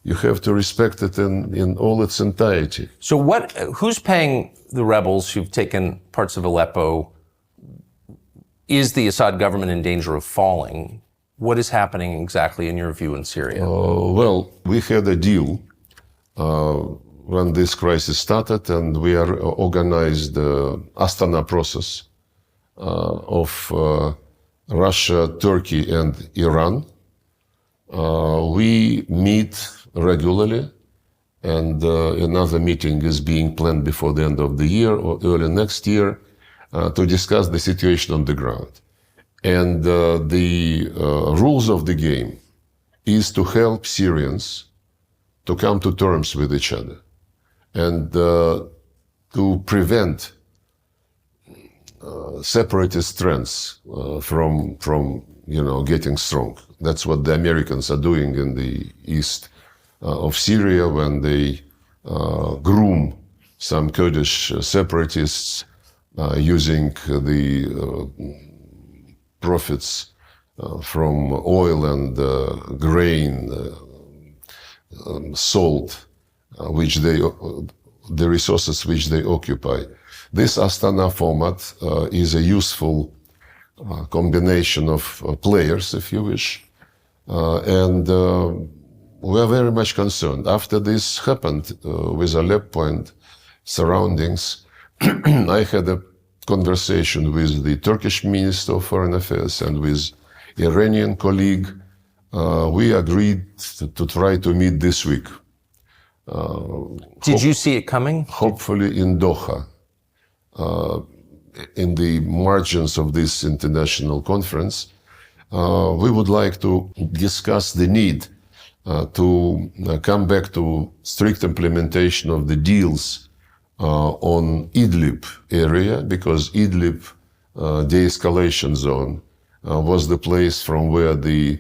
You have to respect it in all its entirety. So who's paying the rebels who've taken parts of Aleppo? Is the Assad government in danger of falling? What is happening exactly in your view in Syria? We had a deal when this crisis started, and we are organized the Astana process of Russia, Turkey, and Iran. We meet regularly, and another meeting is being planned before the end of the year or early next year to discuss the situation on the ground. And the rules of the game is to help Syrians to come to terms with each other and to prevent separatist trends from getting strong. That's what the Americans are doing in the east of Syria when they groom some Kurdish separatists using the profits from oil and grain, salt, the resources which they occupy. This Astana format is a useful combination of players, if you wish, and we are very much concerned. After this happened with Aleppo and surroundings, I had a conversation with the Turkish Minister of Foreign Affairs and with Iranian colleague. We agreed to try to meet this week. Did you see it coming? Hopefully in Doha, in the margins of this international conference. We would like to discuss the need to come back to strict implementation of the deals on Idlib area, because Idlib de-escalation zone was the place from where the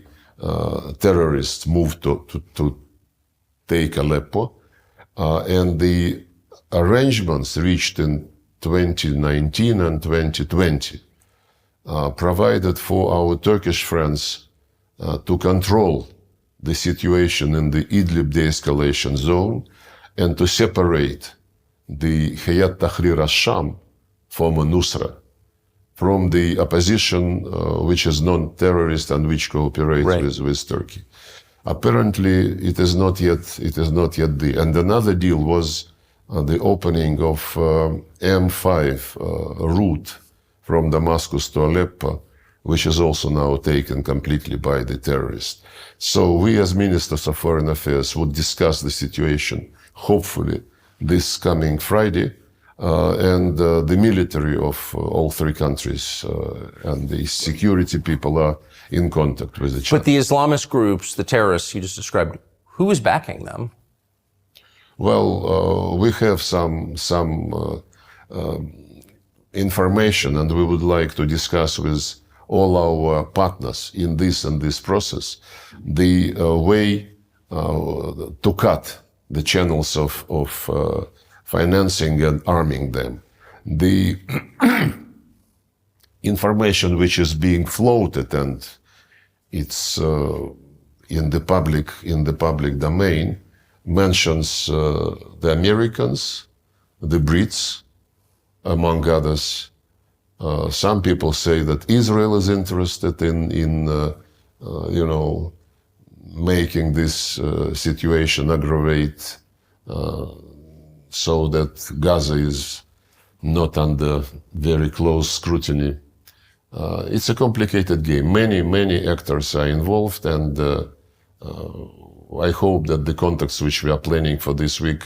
terrorists moved to take Aleppo. And the arrangements reached in 2019 and 2020 provided for our Turkish friends to control the situation in the Idlib de-escalation zone and to separate the Hayat Tahrir al-Sham, former Nusra, from the opposition which is non-terrorist and which cooperates with Turkey. Apparently, it is not yet the. And another deal was the opening of M5 route from Damascus to Aleppo, which is also now taken completely by the terrorists. So we as Ministers of Foreign Affairs would discuss the situation, hopefully, this coming Friday, and the military of all three countries and the security people are in contact with each other. But the Islamist groups, the terrorists you just described, who is backing them? Well, we have some information, and we would like to discuss with all our partners in this process the way to cut the channels of financing and arming them. The information which is being floated, and it's in the public domain, mentions the Americans, the Brits, among others. Some people say that Israel is interested in making this situation aggravate so that Gaza is not under very close scrutiny. It's a complicated game. Many actors are involved, and I hope that the contacts which we are planning for this week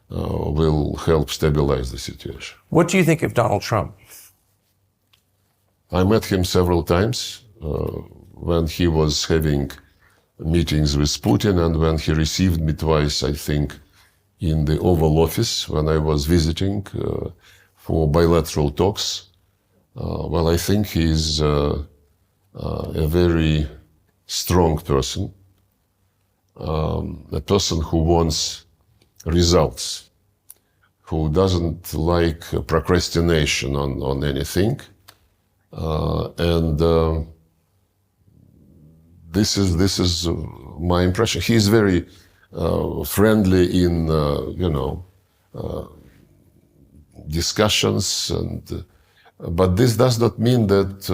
will help stabilize the situation. What do you think of Donald Trump? I met him several times when he was having meetings with Putin, and when he received me twice, I think, in the Oval Office when I was visiting for bilateral talks. Well, I think he's a very strong person, a person who wants results, who doesn't like procrastination on anything. And this is my impression. He's very friendly in discussions, but this does not mean that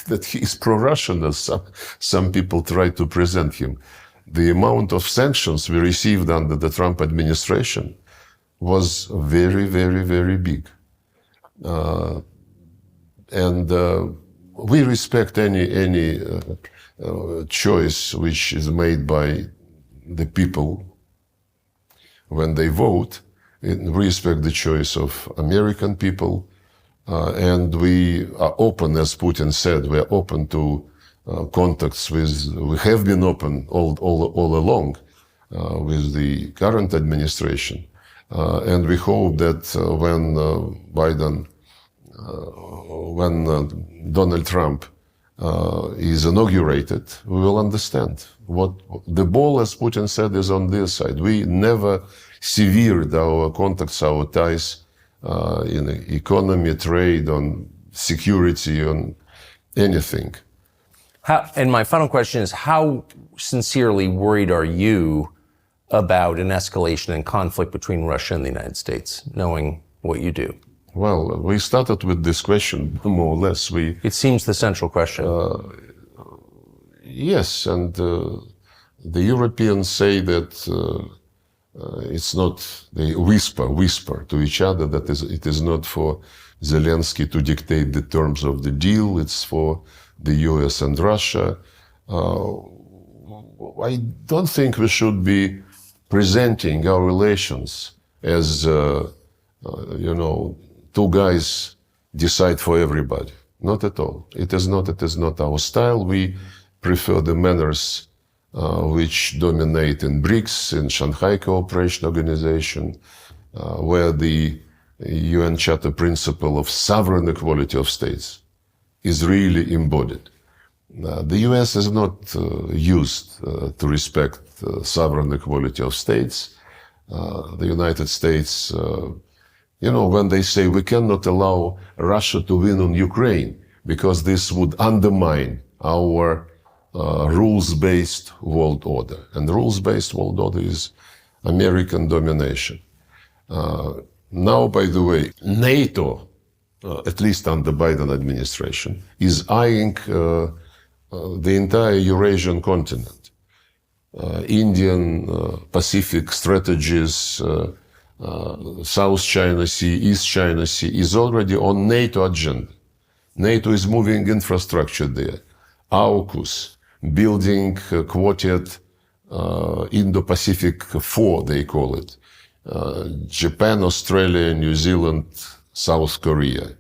that he is pro-Russian, as some people try to present him. The amount of sanctions we received under the Trump administration was very, very, very big. And we respect any choice which is made by the people when they vote. We respect the choice of American people, and we are open, as Putin said, we are open to contacts with, we have been open all along with the current administration. And we hope that when Donald Trump is inaugurated, we will understand what the ball, as Putin said, is on their side. We never severed our contacts, our ties in economy, trade, on security, on anything. And my final question is, how sincerely worried are you about an escalation in conflict between Russia and the United States, knowing what you do? Well, we started with this question, more or less. It seems the central question. Yes, and the Europeans say that it's not, they whisper to each other that it is not for Zelensky to dictate the terms of the deal, it's for the US and Russia. I don't think we should be presenting our relations as, two guys decide for everybody. Not at all. It is not our style. We prefer the manners which dominate in BRICS, in Shanghai Cooperation Organization, where the UN Charter principle of sovereign equality of states is really embodied. The US is not used to respect sovereign equality of states. The United States, when they say we cannot allow Russia to win on Ukraine because this would undermine our rules-based world order. And the rules-based world order is American domination. Now, by the way, NATO, at least under Biden administration, is eyeing the entire Eurasian continent. Indian, Pacific strategies, South China Sea, East China Sea is already on NATO agenda. NATO is moving infrastructure there. AUKUS, building Quartet Indo-Pacific 4, they call it. Japan, Australia, New Zealand, South Korea.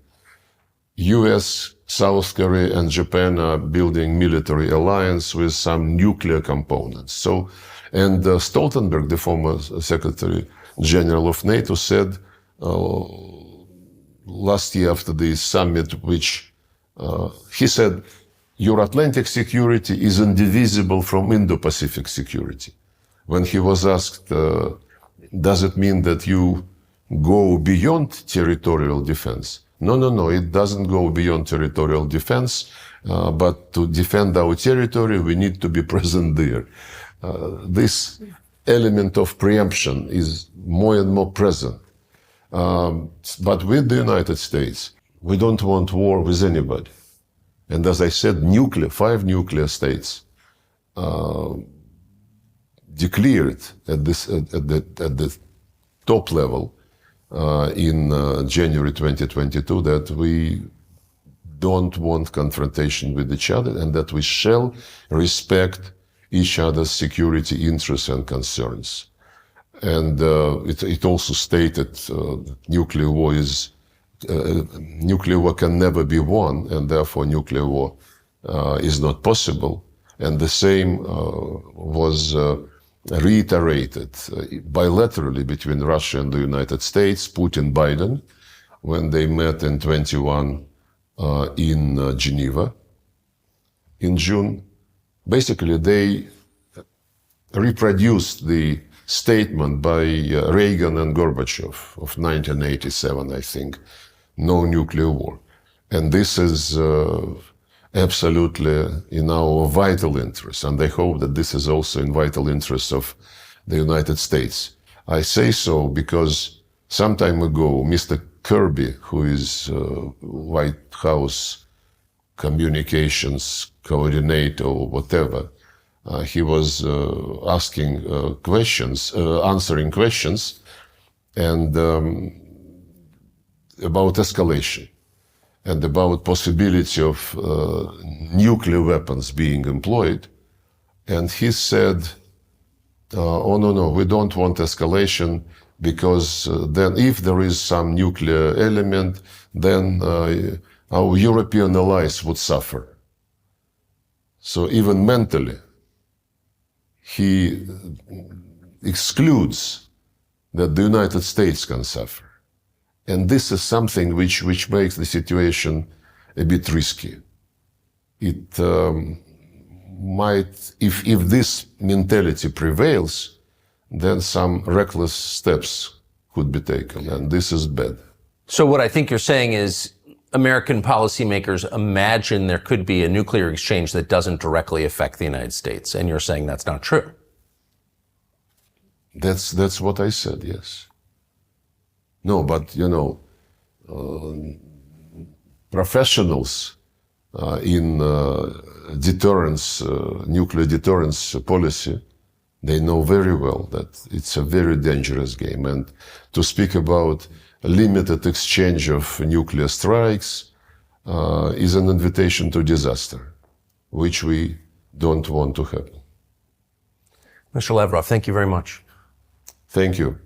US, South Korea, and Japan are building military alliance with some nuclear components. And Stoltenberg, the former Secretary General of NATO, said last year after the summit, which he said, your Atlantic security is indivisible from Indo-Pacific security. When he was asked, does it mean that you go beyond territorial defense? No, it doesn't go beyond territorial defense, but to defend our territory, we need to be present there. This element of preemption is more and more present. But with the United States, we don't want war with anybody. And as I said, 5 nuclear states declared at the top level in January 2022 that we don't want confrontation with each other and that we shall respect each other's security interests and concerns. And it also stated nuclear war can never be won, and therefore nuclear war is not possible. And the same was reiterated bilaterally between Russia and the United States, Putin, Biden, when they met in 21 in Geneva in June. Basically, they reproduced the statement by Reagan and Gorbachev of 1987, I think, no nuclear war. And this is absolutely in our vital interest, and I hope that this is also in vital interest of the United States. I say so because some time ago, Mr. Kirby, who is White House communications coordinator or whatever, he was asking questions, answering questions, and about escalation and about possibility of nuclear weapons being employed. And he said, oh, no, we don't want escalation because then if there is some nuclear element, then our European allies would suffer. So even mentally, he excludes that the United States can suffer. And this is something which makes the situation a bit risky. It might, if this mentality prevails, then some reckless steps could be taken, and this is bad. So what I think you're saying is American policymakers imagine there could be a nuclear exchange that doesn't directly affect the United States, and you're saying that's not true. That's what I said, yes. No, but professionals in deterrence, nuclear deterrence policy, they know very well that it's a very dangerous game. And to speak about a limited exchange of nuclear strikes is an invitation to disaster, which we don't want to happen. Mr. Lavrov, thank you very much. Thank you.